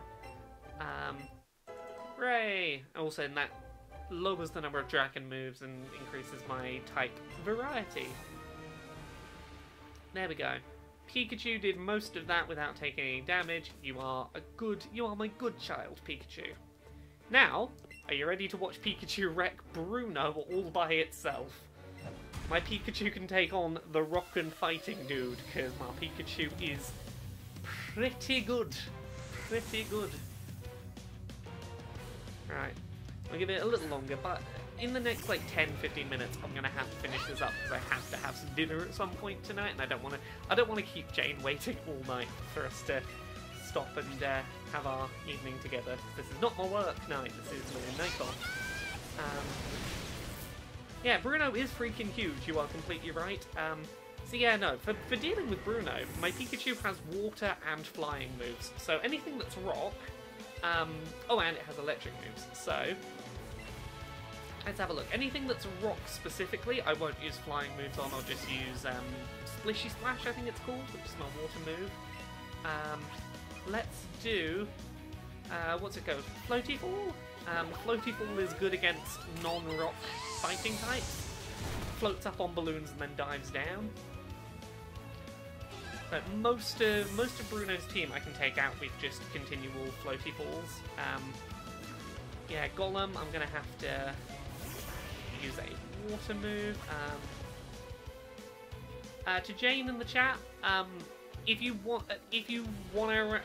Hooray! Also, in that lowers the number of Dragon moves and increases my type variety. There we go. Pikachu did most of that without taking any damage. You are my good child, Pikachu. Now, are you ready to watch Pikachu wreck Bruno all by itself? My Pikachu can take on the rockin' fighting dude, because my Pikachu is pretty good. Pretty good. Right, I'll give it a little longer, but in the next like 10-15 minutes I'm gonna have to finish this up because I have to have some dinner at some point tonight, and I don't want to keep Jane waiting all night for us to stop and have our evening together. This is not my work night, this is my night off. Yeah, Bruno is freaking huge, you are completely right. So yeah, no, for dealing with Bruno, my Pikachu has water and flying moves, so anything that's rock, oh, and it has electric moves, so let's have a look. Anything that's rock specifically, I won't use flying moves on, I'll just use Splishy Splash, I think it's called, which is my water move. Let's do, what's it called? Floaty Fall? Floaty Fall is good against non-rock fighting types. Floats up on balloons and then dives down. But most of Bruno's team I can take out with just continual floaty falls. Yeah, Golem, I'm gonna have to use a water move. To Jane in the chat, if you want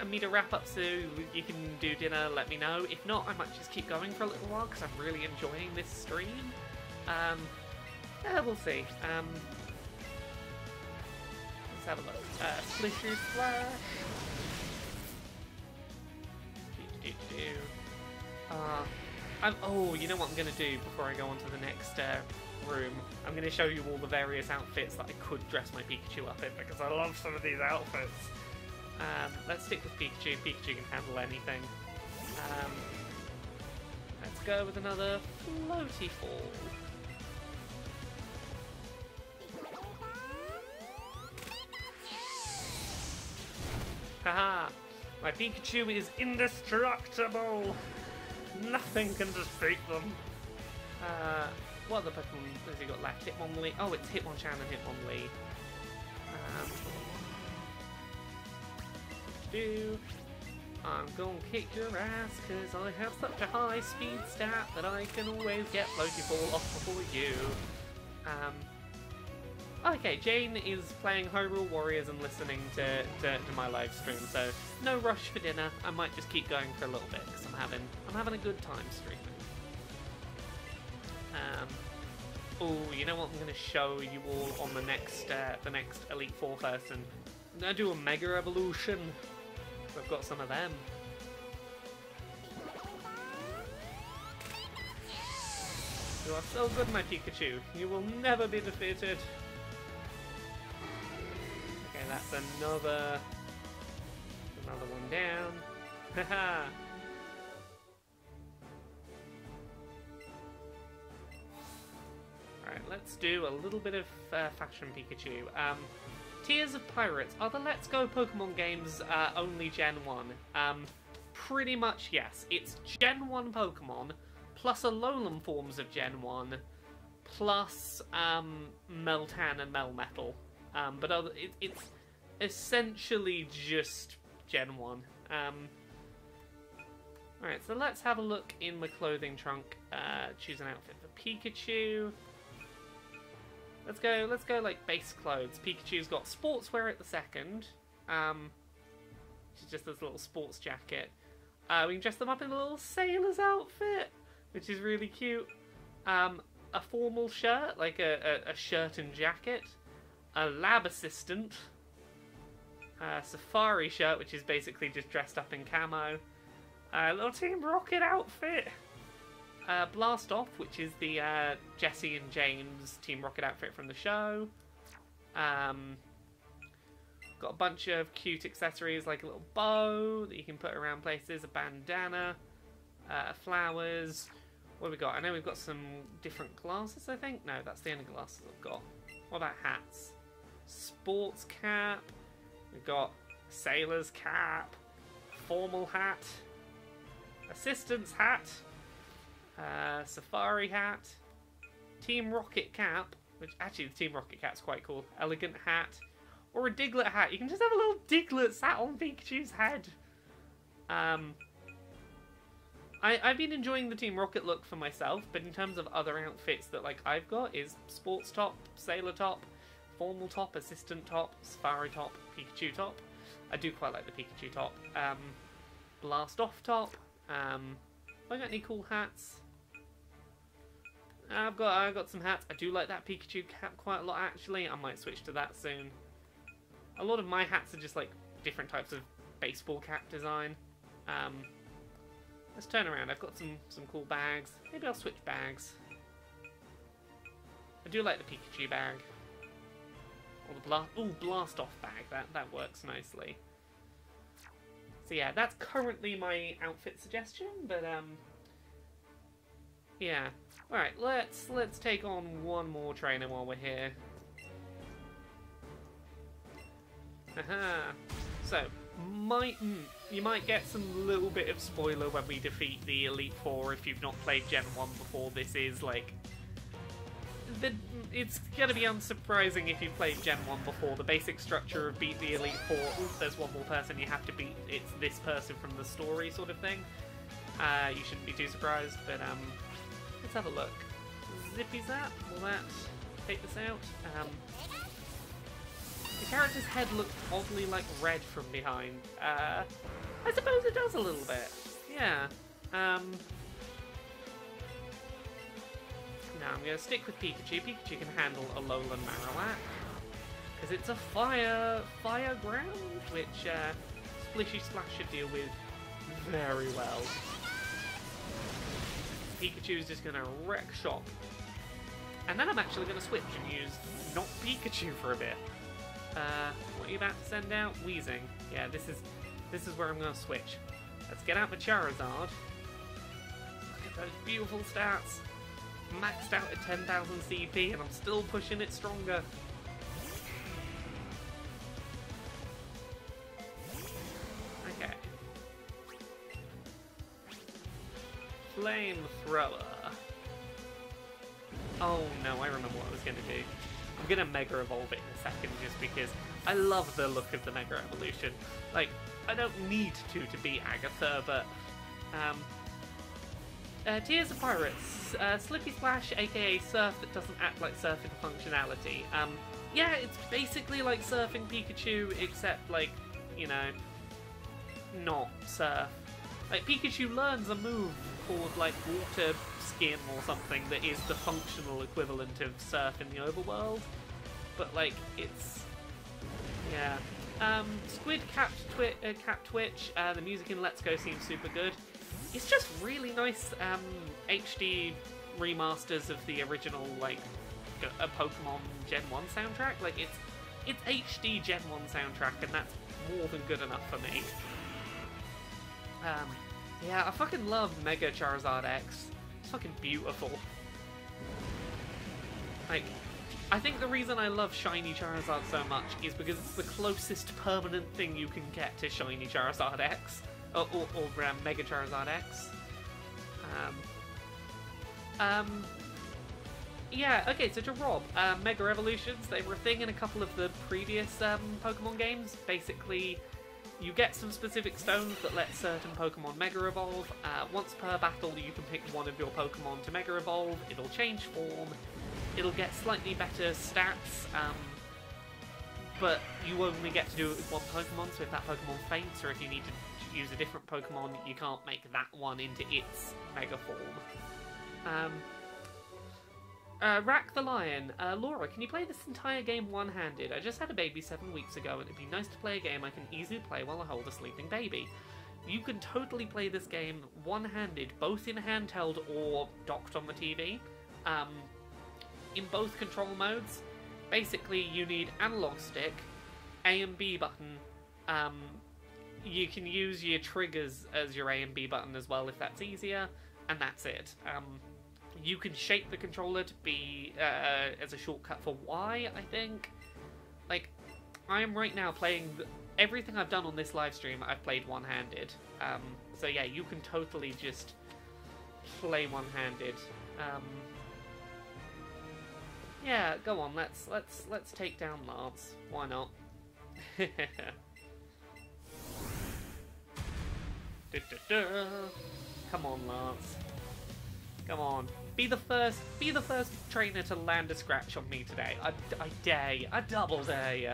me to wrap up so you can do dinner, let me know. If not, I might just keep going for a little while because I'm really enjoying this stream. Yeah, we'll see. Let's have a look. Splishy Splash. Oh, you know what I'm going to do before I go on to the next room? I'm going to show you all the various outfits that I could dress my Pikachu up in because I love some of these outfits. Let's stick with Pikachu. Pikachu can handle anything. Let's go with another floaty fall. Haha! My Pikachu is indestructible! Nothing can defeat them! What other Pokemon has he got left? Hitmonlee? Oh, it's Hitmonchan and Hitmonlee. I'm gonna kick your ass because I have such a high speed stat that I can always get Floaty Ball off before you. Okay, Jane is playing Hyrule Warriors and listening to my live stream, so no rush for dinner. I might just keep going for a little bit because I'm having a good time streaming. Oh, you know what? I'm going to show you all on the next Elite Four person. I'm going to do a Mega Evolution. I've got some of them. You are so good, my Pikachu. You will never be defeated. Okay, that's another one down. Haha. Alright, let's do a little bit of Fashion Pikachu. Tears of Pirates. Are the Let's Go Pokemon games only Gen 1? Pretty much yes. It's Gen 1 Pokemon, plus Alolan forms of Gen 1, plus Meltan and Melmetal. But it's essentially just Gen 1. Alright, so let's have a look in the clothing trunk. Choose an outfit for Pikachu. Let's go like base clothes. Pikachu's got sportswear at the second. Which is just this little sports jacket. We can dress them up in a little sailor's outfit, which is really cute. A formal shirt, like a shirt and jacket. A lab assistant. A safari shirt, which is basically just dressed up in camo. A little Team Rocket outfit. Blast Off, which is the Jessie and James Team Rocket outfit from the show. Got a bunch of cute accessories like a little bow that you can put around places, a bandana, flowers. What have we got? I know we've got some different glasses, I think. No, that's the only glasses I've got. What about hats? Sports cap. We've got sailor's cap, formal hat, assistant's hat, safari hat, Team Rocket cap, which actually the Team Rocket cap's quite cool, elegant hat, or a Diglett hat. You can just have a little Diglett sat on Pikachu's head. I've been enjoying the Team Rocket look for myself, but in terms of other outfits that like I've got is sports top, sailor top, formal top, assistant top, safari top, Pikachu top. I do quite like the Pikachu top. Blast Off top. Have I got any cool hats? I've got some hats. I do like that Pikachu cap quite a lot actually. I might switch to that soon. A lot of my hats are just like different types of baseball cap design. Let's turn around. I've got some cool bags. Maybe I'll switch bags. I do like the Pikachu bag. Or the Blast Off bag. That works nicely. So yeah, that's currently my outfit suggestion, but yeah. Alright, let's take on one more trainer while we're here. Aha. So, you might get some little bit of spoiler when we defeat the Elite Four if you've not played Gen 1 before. This is like... It's gonna be unsurprising if you've played Gen 1 before. The basic structure of beat the Elite Four, oof, there's one more person you have to beat, it's this person from the story sort of thing. You shouldn't be too surprised, but let's have a look. Zippy Zap, will that take this out? The character's head looks oddly like red from behind. I suppose it does a little bit. Yeah. Now I'm going to stick with Pikachu. Pikachu can handle a Lowland Marowak. Because it's a fire ground, which Splishy Splash should deal with very well. Pikachu's just going to wreck shop. And then I'm actually going to switch and use not Pikachu for a bit. What are you about to send out? Wheezing. Yeah, this is where I'm going to switch. Let's get out the Charizard. Look at those beautiful stats. Maxed out at 10,000 CP, and I'm still pushing it stronger. Okay. Flamethrower. Oh no, I remember what I was going to do. I'm going to Mega Evolve it in a second just because I love the look of the Mega Evolution. Like, I don't need to beat Agatha, but... Tears of Pirates. Slippy Splash, aka Surf that doesn't act like surfing functionality. Yeah, it's basically like surfing Pikachu, except, like, you know, not surf. Like, Pikachu learns a move called, like, Water Skin or something that is the functional equivalent of surf in the overworld. But, like, it's... yeah. Squid Cap Twitch, the music in Let's Go seems super good. It's just really nice HD remasters of the original, like, Pokemon Gen 1 soundtrack. Like, it's HD Gen 1 soundtrack, and that's more than good enough for me. Yeah, I fucking love Mega Charizard X. It's fucking beautiful. Like, I think the reason I love Shiny Charizard so much is because it's the closest permanent thing you can get to Shiny Charizard X. Or Mega Charizard X. Yeah, okay, so to Rob, Mega Evolutions, they were a thing in a couple of the previous Pokemon games. Basically, you get some specific stones that let certain Pokemon Mega Evolve. Once per battle, you can pick one of your Pokemon to Mega Evolve. It'll change form. It'll get slightly better stats. But you only get to do it with one Pokemon, so if that Pokemon faints, or if you need to use a different Pokemon, you can't make that one into its Mega form. Rack the Lion. Laura, can you play this entire game one-handed? I just had a baby 7 weeks ago, and it'd be nice to play a game I can easily play while I hold a sleeping baby. You can totally play this game one-handed, both in handheld or docked on the TV. In both control modes. Basically, you need analog stick, A and B button. You can use your triggers as your A and B button as well if that's easier, and that's it. You can shape the controller to be as a shortcut for Y, I think. Like, I am right now playing everything I've done on this live stream. I've played one-handed. So yeah, you can totally just play one-handed. Yeah, go on. Let's take down Lance. Why not? Come on, Lance. Come on. Be the first trainer to land a scratch on me today. I dare you. I double dare you.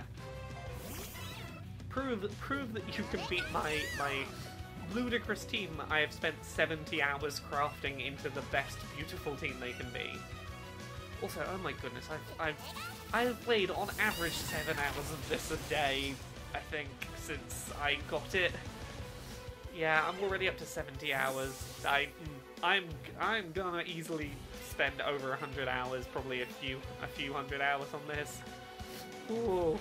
Prove that you can beat my ludicrous team I have spent 70 hours crafting into the best beautiful team they can be. Also, oh my goodness, I've played on average 7 hours of this a day, I think, since I got it. Yeah, I'm already up to 70 hours. I'm gonna easily spend over 100 hours, probably a few hundred hours on this. Ooh.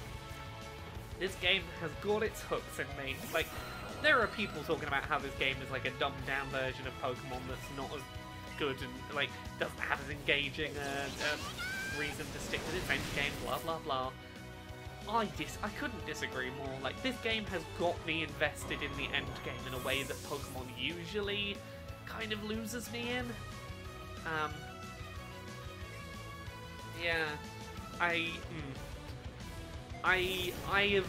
This game has got its hooks in me. Like, there are people talking about how this game is like a dumbed down version of Pokemon that's not as good and, like, doesn't have as engaging a reason to stick with its end game, blah blah blah. I couldn't disagree more. Like, this game has got me invested in the end game in a way that Pokemon usually kind of loses me in. Yeah, I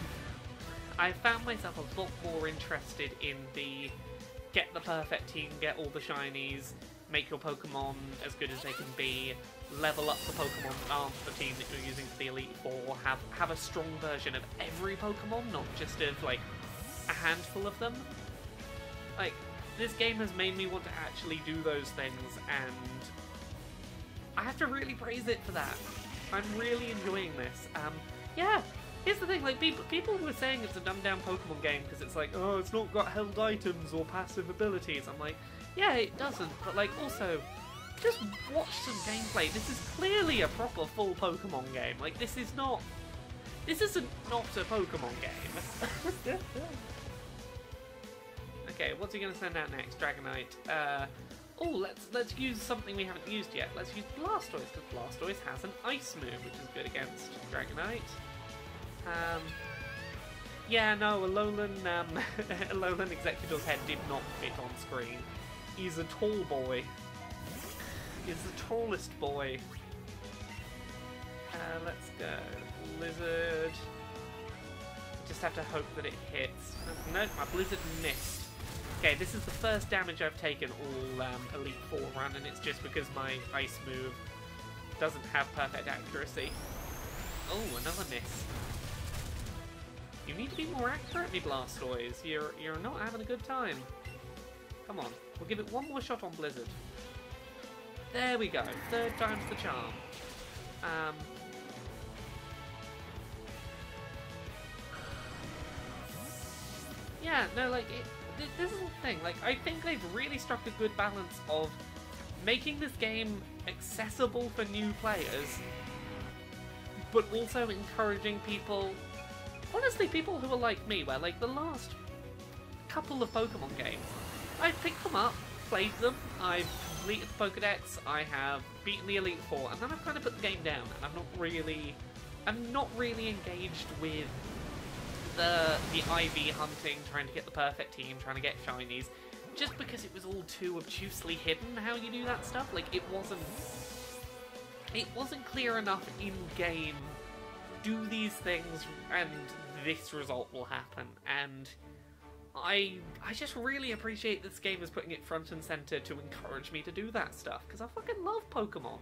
found myself a lot more interested in the get the perfect team, get all the shinies, make your Pokemon as good as they can be, level up the Pokemon that aren't the team that you're using for the Elite Four, have a strong version of every Pokemon, not just of, like, a handful of them. Like, this game has made me want to actually do those things, and I have to really praise it for that. I'm really enjoying this. Yeah, here's the thing, like, people were saying it's a dumbed-down Pokemon game because it's like, oh, it's not got held items or passive abilities. I'm like, yeah, it doesn't, but, like, also, just watch some gameplay. This is clearly a proper full Pokemon game. Like, this is not This is not a Pokemon game. Okay, what's he going to send out next? Dragonite. Oh, let's use something we haven't used yet. Let's use Blastoise, because Blastoise has an Ice move, which is good against Dragonite. Yeah, no, a Lowland Executor's head did not fit on screen. He's a tall boy. He's the tallest boy. Let's go. Blizzard. Just have to hope that it hits. No, my Blizzard missed. Okay, this is the first damage I've taken all Elite Four run, and it's just because my Ice move doesn't have perfect accuracy. Oh, another miss. You need to be more accurate, me Blastoise. You're not having a good time. Come on, we'll give it one more shot on Blizzard. There we go. Third time's the charm. Yeah, no, like, this is the thing. Like, I think they've really struck a good balance of making this game accessible for new players, but also encouraging people, honestly, people who are like me, where, like, the last couple of Pokemon games, I've picked them up, played them, I've completed the Pokedex, I have beaten the Elite Four, and then I've kind of put the game down, and I'm not really engaged with the IV hunting, trying to get the perfect team, trying to get shinies, just because it was all too obtusely hidden how you do that stuff. Like, it wasn't clear enough in game. Do these things and this result will happen. And I just really appreciate this game is putting it front and center to encourage me to do that stuff, because I fucking love Pokemon.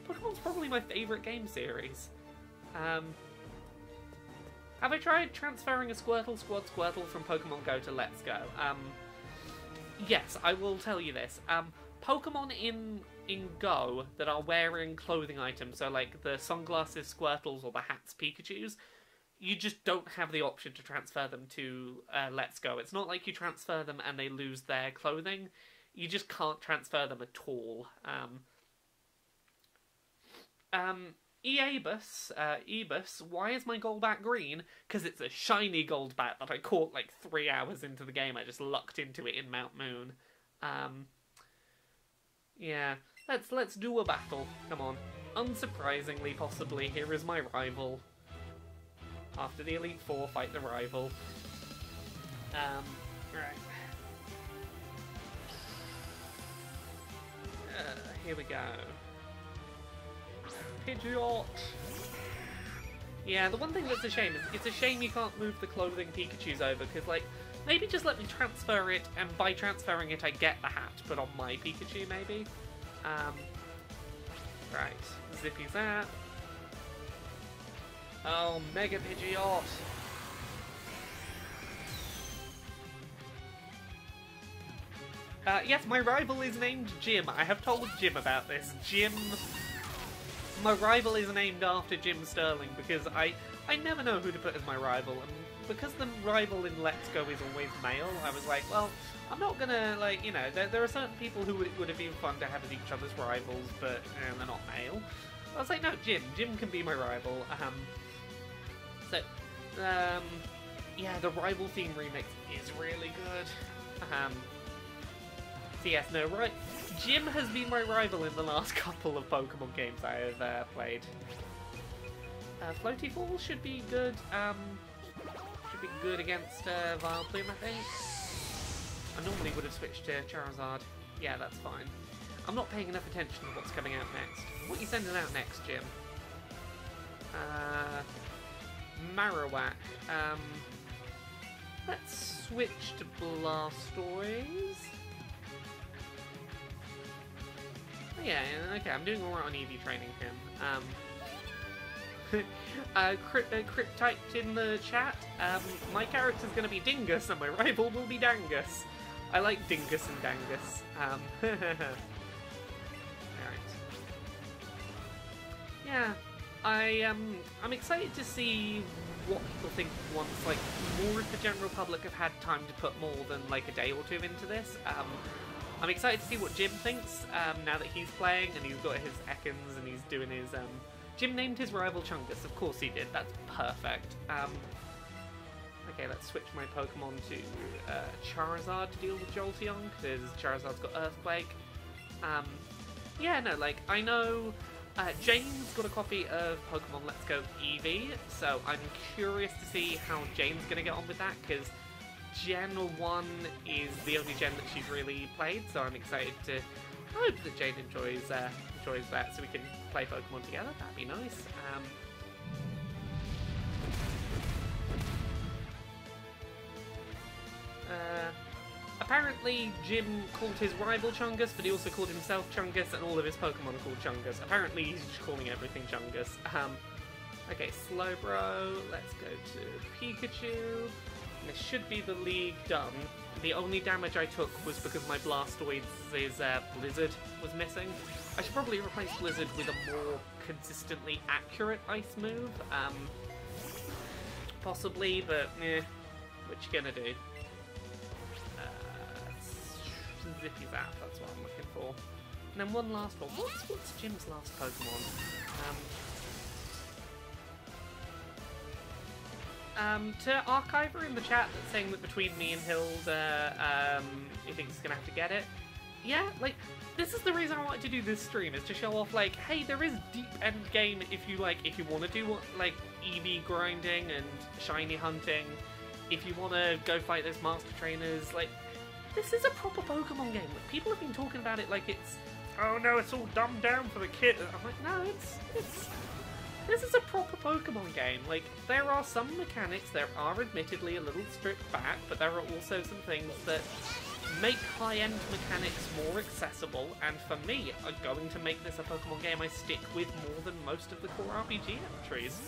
Pokemon's probably my favourite game series. Have I tried transferring a Squirtle from Pokemon Go to Let's Go? Yes, I will tell you this. Pokemon in Go that are wearing clothing items, so like the sunglasses Squirtles or the hats Pikachus, you just don't have the option to transfer them to Let's Go. It's not like you transfer them and they lose their clothing. You just can't transfer them at all. Ebus, why is my Golbat green? Because it's a shiny Golbat that I caught like 3 hours into the game. I just lucked into it in Mount Moon. Yeah, let's do a battle. Come on. Unsurprisingly, possibly, here is my rival. After the Elite Four, fight the rival. Right. Here we go. Pidgeot! Yeah, the one thing that's a shame is it's a shame you can't move the clothing Pikachus over, because, like, maybe just let me transfer it, and by transferring it I get the hat put on my Pikachu, maybe? Right. Zippy Zap. Oh, Mega Pidgeot! Yes, my rival is named Jim. I have told Jim about this. My rival is named after Jim Sterling, because I never know who to put as my rival, and because the rival in Let's Go is always male, I was like, well, I'm not gonna, like, you know, there are certain people who would have been fun to have as each other's rivals, but they're not male. I was like, no, Jim can be my rival. Yeah, the rival theme remix is really good. So yes, no, right. Jim has been my rival in the last couple of Pokemon games I have played. Floaty Fall should be good. Should be good against Vileplume, I think. I normally would have switched to Charizard. Yeah, that's fine. I'm not paying enough attention to what's coming out next. What are you sending out next, Jim? Marowak. Let's switch to Blastoise. Yeah, okay, I'm doing alright on EV training him. Crypt typed in the chat, my character's gonna be Dingus and my rival will be Dangus. I like Dingus and Dangus. Alright. Yeah, I'm excited to see what people think once, like, more of the general public have had time to put more than, like, a day or two into this. I'm excited to see what Jim thinks, now that he's playing and he's got his Ekans and he's doing his Jim named his rival Chungus. Of course he did. That's perfect. Okay, let's switch my Pokemon to Charizard to deal with Jolteon, because Charizard's got Earthquake. Yeah, no, like, I know Jane's got a copy of Pokemon Let's Go Eevee, so I'm curious to see how Jane's going to get on with that, because Gen 1 is the only gen that she's really played, so I'm excited to hope that Jane enjoys that, so we can play Pokemon together. That'd be nice. Apparently Jim called his rival Chungus, but he also called himself Chungus, and all of his Pokemon are called Chungus. Apparently he's just calling everything Chungus. Okay, Slowbro, let's go to Pikachu. This should be the league done. The only damage I took was because my Blastoids' Blizzard was missing. I should probably replace Blizzard with a more consistently accurate ice move. Possibly, but what you gonna do? Zippy Zap, that's what I'm looking for. And then one last one. What's Jim's last Pokemon? To Archiver in the chat that's saying that between me and Hills, he thinks he's gonna have to get it. Yeah, like, this is the reason I wanted to do this stream, is to show off, like, hey, there is deep end game if you want to do, like, EV grinding and shiny hunting, if you want to go fight those master trainers, like, this is a proper Pokemon game. Like, people have been talking about it like it's, oh no, it's all dumbed down for the kid. I'm like, no, this is a proper Pokemon game. Like, there are some mechanics that are admittedly a little stripped back, but there are also some things that make high-end mechanics more accessible, and for me, going to make this a Pokemon game I stick with more than most of the core RPG entries.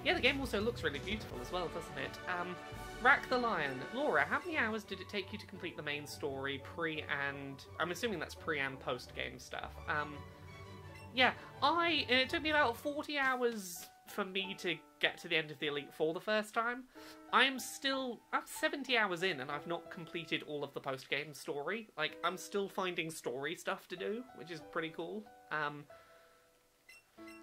Yeah, the game also looks really beautiful as well, doesn't it? Rack the Lion. Laura, how many hours did it take you to complete the main story I'm assuming that's pre and post game stuff. Yeah, it took me about 40 hours for me to get to the end of the Elite Four the first time. I'm 70 hours in and I've not completed all of the post game story. Like, I'm still finding story stuff to do, which is pretty cool.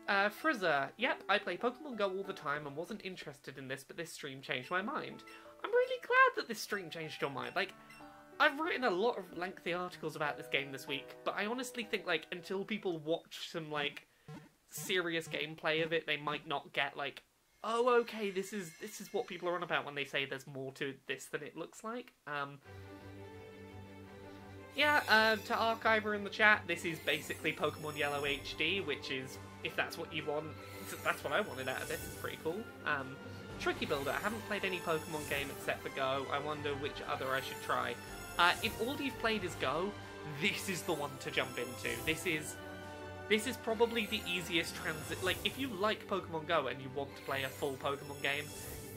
Frizzer, yep, I play Pokemon Go all the time and wasn't interested in this, but this stream changed my mind. I'm really glad that this stream changed your mind. Like, I've written a lot of lengthy articles about this game this week, but I honestly think, like, until people watch some, like, serious gameplay of it, they might not get, like, oh, okay, this is what people are on about when they say there's more to this than it looks like. Yeah, to Archiver in the chat, this is basically Pokemon Yellow HD, which is, if that's what you want, that's what I wanted out of this. It's pretty cool. Tricky Builder. I haven't played any Pokemon game except for Go. I wonder which other I should try. If all you've played is Go, this is the one to jump into. This is probably the easiest transit. Like, if you like Pokemon Go and you want to play a full Pokemon game,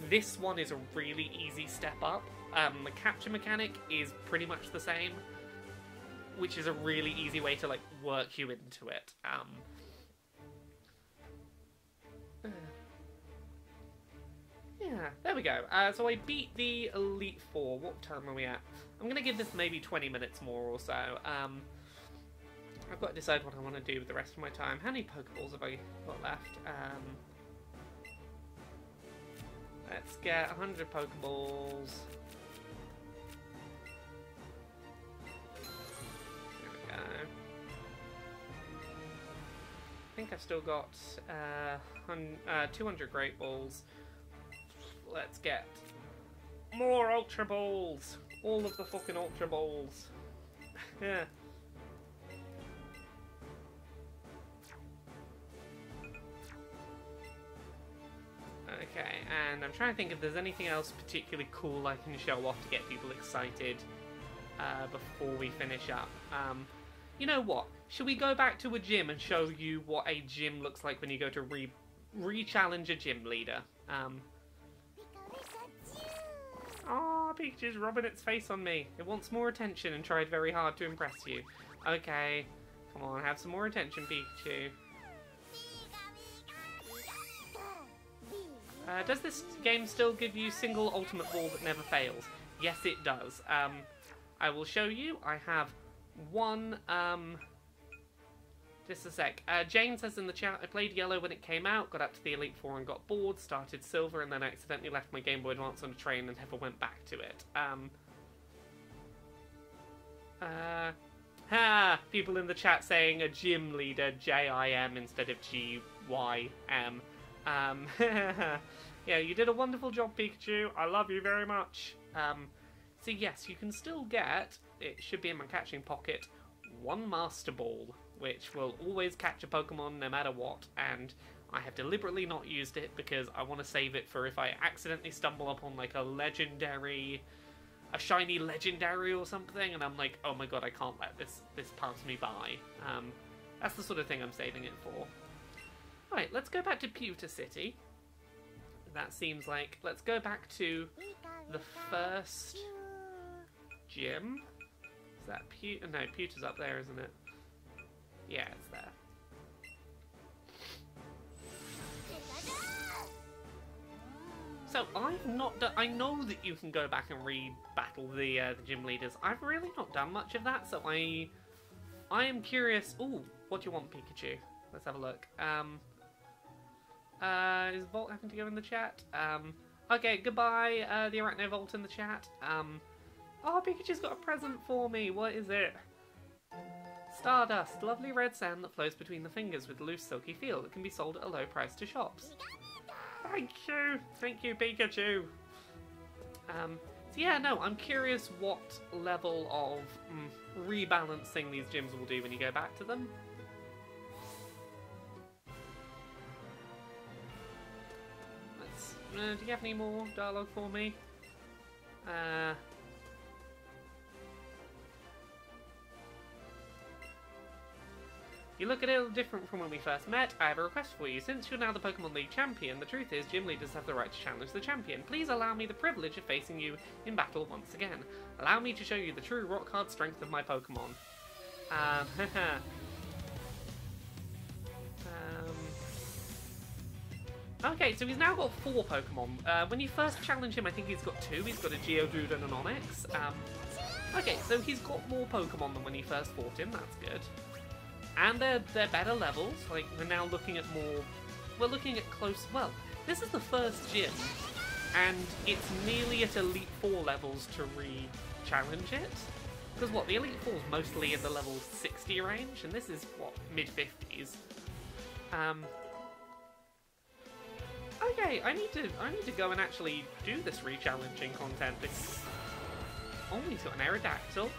this one is a really easy step up. The capture mechanic is pretty much the same, which is a really easy way to, like, work you into it. Yeah, there we go. So I beat the Elite Four. What time are we at? I'm going to give this maybe 20 minutes more or so. I've got to decide what I want to do with the rest of my time. How many Pokeballs have I got left? Let's get 100 Pokeballs. There we go. I think I've still got 200 Great Balls. Let's get more Ultra Balls! All of the fucking Ultra Balls. Yeah. Okay, and I'm trying to think if there's anything else particularly cool I can show off to get people excited before we finish up. You know what? Should we go back to a gym and show you what a gym looks like when you go to re-challenge a gym leader? Oh, Pikachu's rubbing its face on me. It wants more attention and tried very hard to impress you. Okay, come on, have some more attention, Pikachu. Does this game still give you single ultimate ball that never fails? Yes, it does. I will show you. I have one Just a sec. Jane says in the chat, I played Yellow when it came out, got up to the Elite Four and got bored, started Silver, and then accidentally left my Game Boy Advance on a train and never went back to it. People in the chat saying a gym leader, J-I-M instead of G-Y-M. Yeah, you did a wonderful job, Pikachu. I love you very much. So yes, you can still get, it should be in my catching pocket, one Master Ball, which will always catch a Pokemon no matter what, and I have deliberately not used it because I want to save it for if I accidentally stumble upon like a shiny legendary or something, and I'm like, oh my god, I can't let this pass me by. That's the sort of thing I'm saving it for. Right, let's go back to Pewter City. That seems like, let's go back to the first gym. Is that Pewter? No, Pewter's up there, isn't it? Yeah, it's there. So I've not done. I know that you can go back and re-battle the gym leaders. I've really not done much of that, so I am curious. Ooh, what do you want, Pikachu? Let's have a look. Is Volt having to go in the chat? Okay, goodbye. The Arachno Volt in the chat. Oh, Pikachu's got a present for me. What is it? Stardust, lovely red sand that flows between the fingers with a loose silky feel that can be sold at a low price to shops. Thank you, Pikachu. So yeah, no, I'm curious what level of rebalancing these gyms will do when you go back to them. Let's. Do you have any more dialogue for me? You look a little different from when we first met. I have a request for you. Since you're now the Pokemon League champion, the truth is gym leaders have the right to challenge the champion. Please allow me the privilege of facing you in battle once again. Allow me to show you the true rock-hard strength of my Pokemon. Okay, so he's now got 4 Pokemon. When you first challenge him, I think he's got 2. He's got a Geodude and an Onix. Okay, so he's got more Pokemon than when he first fought him. That's good. And they're better levels. Like, we're now looking at more. We're looking at close. Well, this is the first gym, and it's nearly at Elite 4 levels to re-challenge it. Because what, the Elite 4 is mostly in the level 60 range, and this is what, mid-50s. Okay, I need to go and actually do this re-challenging content. Oh, he's got an Aerodactyl.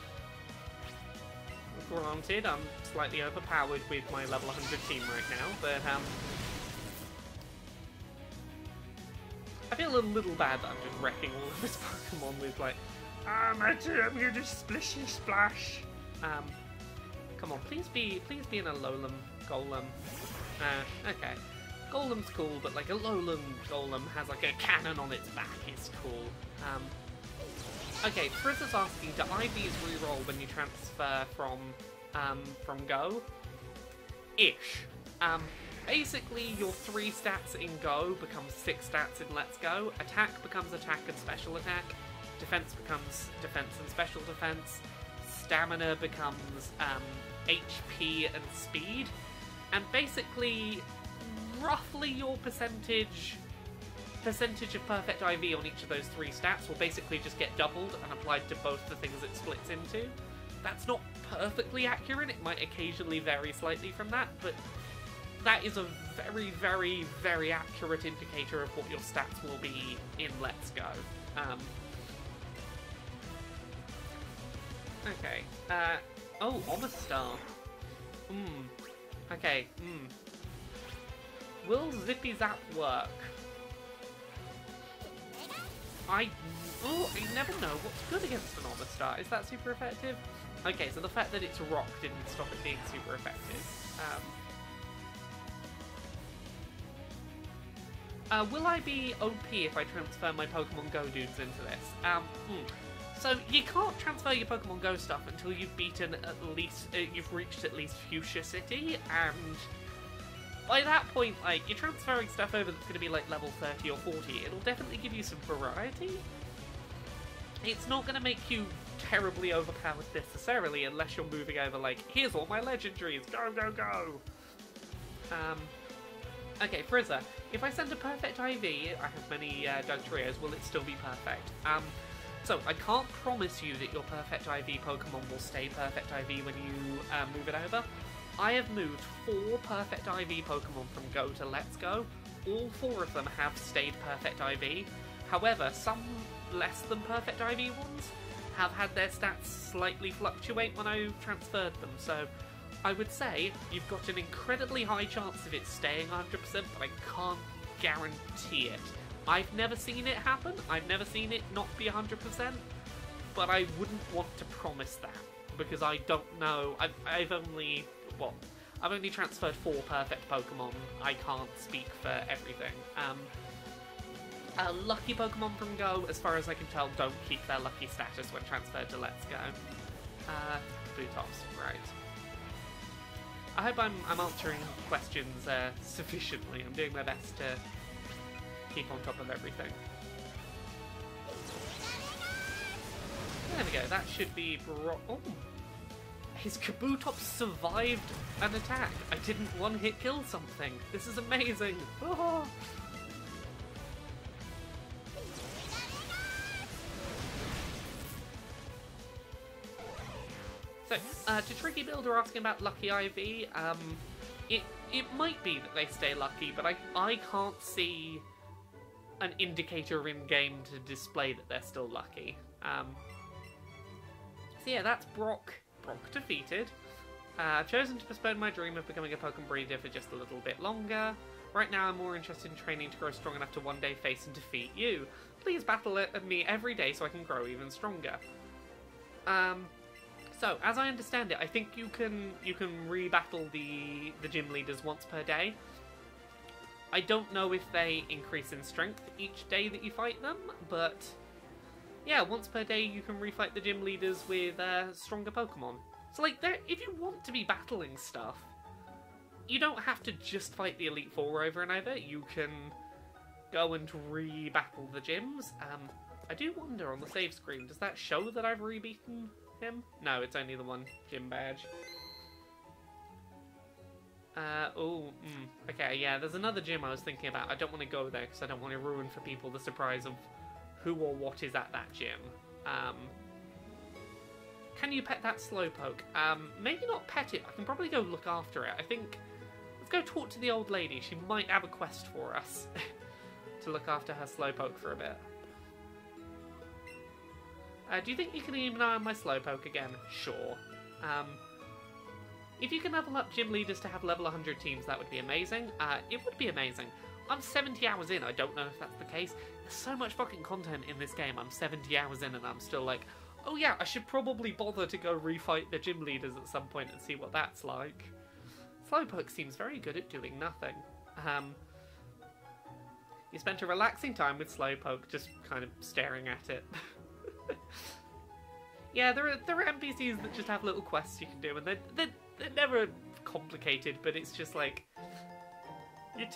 Granted, I'm slightly overpowered with my level 100 team right now, but I feel a little bad that I'm just wrecking all of this Pokemon with like, I'm gonna splishy splash. Come on, please be in a Lowland Golem. Okay, Golem's cool, but like a Lowland Golem has like a cannon on its back is cool. Okay, Frizz is asking, do IVs reroll when you transfer from Go? Ish. Basically, your 3 stats in Go become 6 stats in Let's Go. Attack becomes attack and special attack. Defense becomes defense and special defense. Stamina becomes HP and speed. And basically, roughly your percentage of perfect IV on each of those 3 stats will basically just get doubled and applied to both the things it splits into. That's not perfectly accurate, it might occasionally vary slightly from that, but that is a very, very, very accurate indicator of what your stats will be in Let's Go. Okay. Oh, Omastar. Okay, Will Zippy Zap work? I never know what's good against an Omastar. Is that super effective? Okay, so the fact that it's rock didn't stop it being super effective. Will I be OP if I transfer my Pokemon Go dudes into this? So you can't transfer your Pokemon Go stuff until you've beaten at least, you've reached at least Fuchsia City, and by that point, like, you're transferring stuff over that's going to be like level 30 or 40. It'll definitely give you some variety. it's not going to make you terribly overpowered necessarily unless you're moving over like, here's all my legendaries, go, go, go! Okay, Frizzer, if I send a perfect IV, I have many Dugtrios, will it still be perfect? So, I can't promise you that your perfect IV Pokemon will stay perfect IV when you move it over. I have moved 4 perfect IV Pokemon from Go to Let's Go. All 4 of them have stayed perfect IV. However, some less than perfect IV ones have had their stats slightly fluctuate when I transferred them, so I would say you've got an incredibly high chance of it staying 100%, but I can't guarantee it. I've never seen it happen, I've never seen it not be 100%, but I wouldn't want to promise that, because I don't know. I've only transferred 4 perfect Pokemon. I can't speak for everything. Lucky Pokemon from Go, as far as I can tell, don't keep their lucky status when transferred to Let's Go. Bootops, right. I hope I'm answering questions sufficiently. I'm doing my best to keep on top of everything. There we go, that should be oh! His Kabutops survived an attack. I didn't one-hit kill something. This is amazing. Oh. So, to Tricky Builder asking about Lucky IV, it might be that they stay lucky, but I can't see an indicator in-game to display that they're still lucky. So yeah, that's Brock. Brock defeated. I've chosen to postpone my dream of becoming a Pokemon breeder for just a little bit longer. Right now I'm more interested in training to grow strong enough to one day face and defeat you. Please battle at me every day so I can grow even stronger. So, as I understand it, I think you can re-battle the gym leaders once per day. I don't know if they increase in strength each day that you fight them, but yeah, once per day you can refight the gym leaders with stronger Pokemon. So, like, if you want to be battling stuff, you don't have to just fight the Elite Four over and over. You can go and re-battle the gyms. I do wonder on the save screen, does that show that I've re-beaten him? No, it's only the one gym badge. Okay, yeah, there's another gym I was thinking about. I don't want to go there because I don't want to ruin for people the surprise of who or what is at that gym. Can you pet that Slowpoke? Maybe not pet it. I can probably go look after it. I think, let's go talk to the old lady. She might have a quest for us to look after her Slowpoke for a bit. Do you think you can keep an eye on my Slowpoke again? Sure. If you can level up gym leaders to have level 100 teams, that would be amazing. It would be amazing. I'm 70 hours in, I don't know if that's the case. There's so much fucking content in this game. I'm 70 hours in and I'm still like, oh yeah, I should probably bother to go refight the gym leaders at some point and see what that's like. Slowpoke seems very good at doing nothing. You spent a relaxing time with Slowpoke, just kind of staring at it. Yeah, there are NPCs that just have little quests you can do, and they're never complicated, but it's just like, you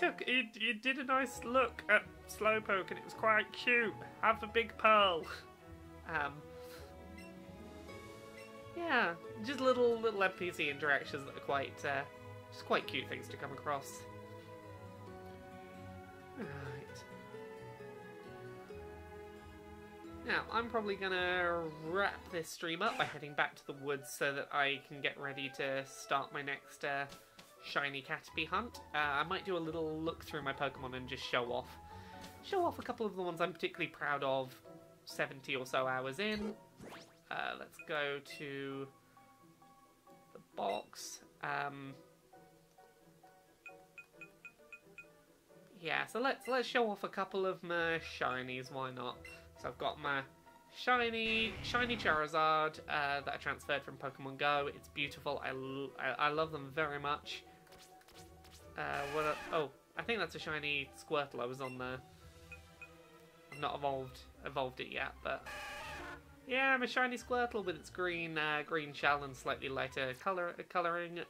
did a nice look at Slowpoke and it was quite cute. Have a big pearl. Yeah, just little NPC interactions that are quite just quite cute things to come across. Right. Now, I'm probably gonna wrap this stream up by heading back to the woods so that I can get ready to start my next shiny Caterpie hunt. I might do a little look through my Pokemon and just show off a couple of the ones I'm particularly proud of 70 or so hours in. Let's go to the box. Yeah, so let's show off a couple of my shinies, why not? So I've got my shiny Charizard that I transferred from Pokemon Go. It's beautiful. I love them very much. Oh, I think that's a shiny Squirtle I was on there. I've not evolved it yet, but yeah, I'm a shiny Squirtle with its green shell and slightly lighter colouring.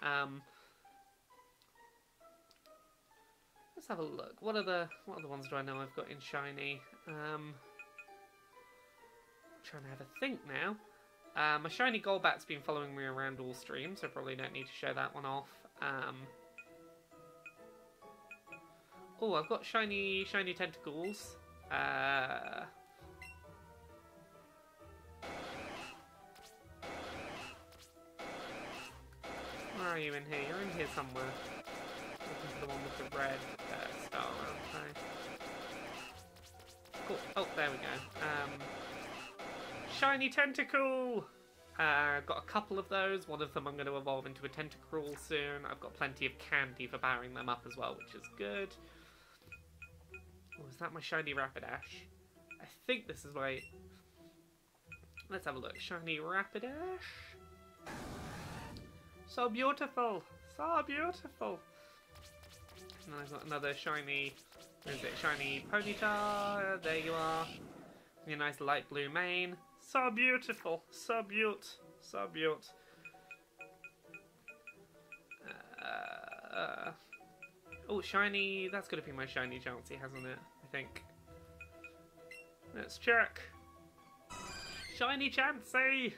Let's have a look. What other ones do I know I've got in shiny? trying to have a think now. My shiny Golbat's been following me around all streams, so I probably don't need to show that one off. Oh, I've got shiny tentacles. Where are you in here? You're in here somewhere. Looking for the one with the red star, okay. Cool. Oh, there we go. Shiny tentacle! Got a couple of those. One of them I'm going to evolve into a tentacruel soon. I've got plenty of candy for powering them up as well, which is good. Oh, is that my shiny Rapidash? I think this is my... Let's have a look. Shiny Rapidash. So beautiful! So beautiful! And then I've got another shiny... What is it? Shiny Ponyta. There you are. Your nice light blue mane. So beautiful. So beaut. So beaut. Oh, shiny. That's going to be my shiny Chansey, hasn't it? I think. Let's check. Shiny Chansey!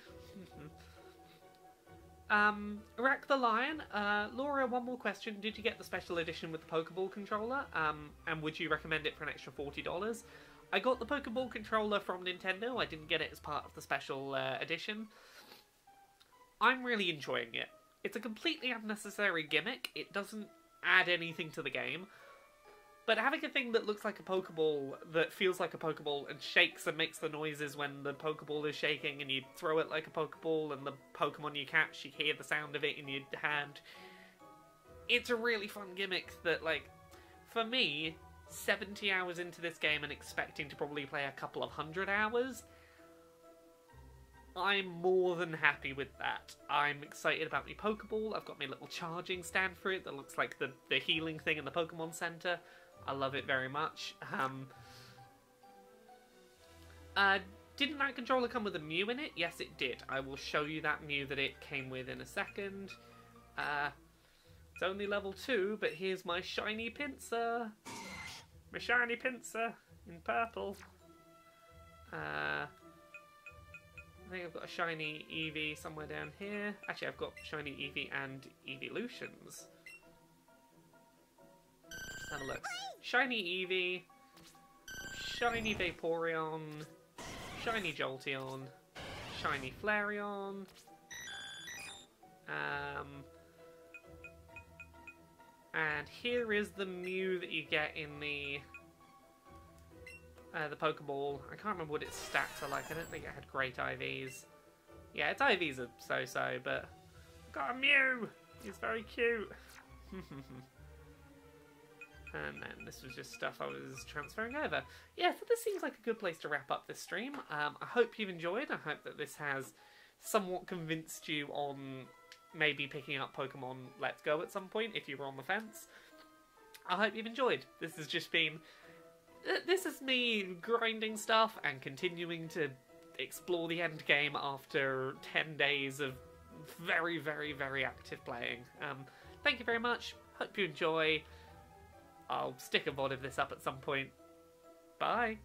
Rack the Lion. Laura, one more question. Did you get the special edition with the Pokeball controller? And would you recommend it for an extra $40? I got the Pokeball controller from Nintendo. I didn't get it as part of the special edition. I'm really enjoying it. It's a completely unnecessary gimmick. It doesn't add anything to the game. But having a thing that looks like a Pokeball, that feels like a Pokeball, and shakes and makes the noises when the Pokeball is shaking, and you throw it like a Pokeball, and the Pokemon you catch, you hear the sound of it in your hand. It's a really fun gimmick that, like, for me, 70 hours into this game and expecting to probably play a couple of 100 hours, I'm more than happy with that. I'm excited about my Pokeball. I've got my little charging stand for it that looks like the healing thing in the Pokemon Center. I love it very much. Didn't that controller come with a Mew in it? Yes, it did. I will show you that Mew that it came with in a second. It's only level 2, but here's my shiny Pinsir. My shiny Pinsir in purple. I think I've got a shiny Eevee somewhere down here. Actually, I've got shiny Eevee and Evolutions. Let's have a look. Shiny Eevee, shiny Vaporeon, shiny Jolteon, shiny Flareon, and here is the Mew that you get in the Pokeball. I can't remember what its stats are like. I don't think it had great IVs. Yeah, its IVs are so-so, but I've got a Mew! He's very cute. And then this was just stuff I was transferring over. Yeah, so this seems like a good place to wrap up this stream. I hope you've enjoyed. I hope that this has somewhat convinced you on maybe picking up Pokemon Let's Go at some point, if you were on the fence. I hope you've enjoyed. This has just been... This is me grinding stuff and continuing to explore the end game after 10 days of very, very, very active playing. Thank you very much. Hope you enjoy. I'll stick a VOD of this up at some point. Bye.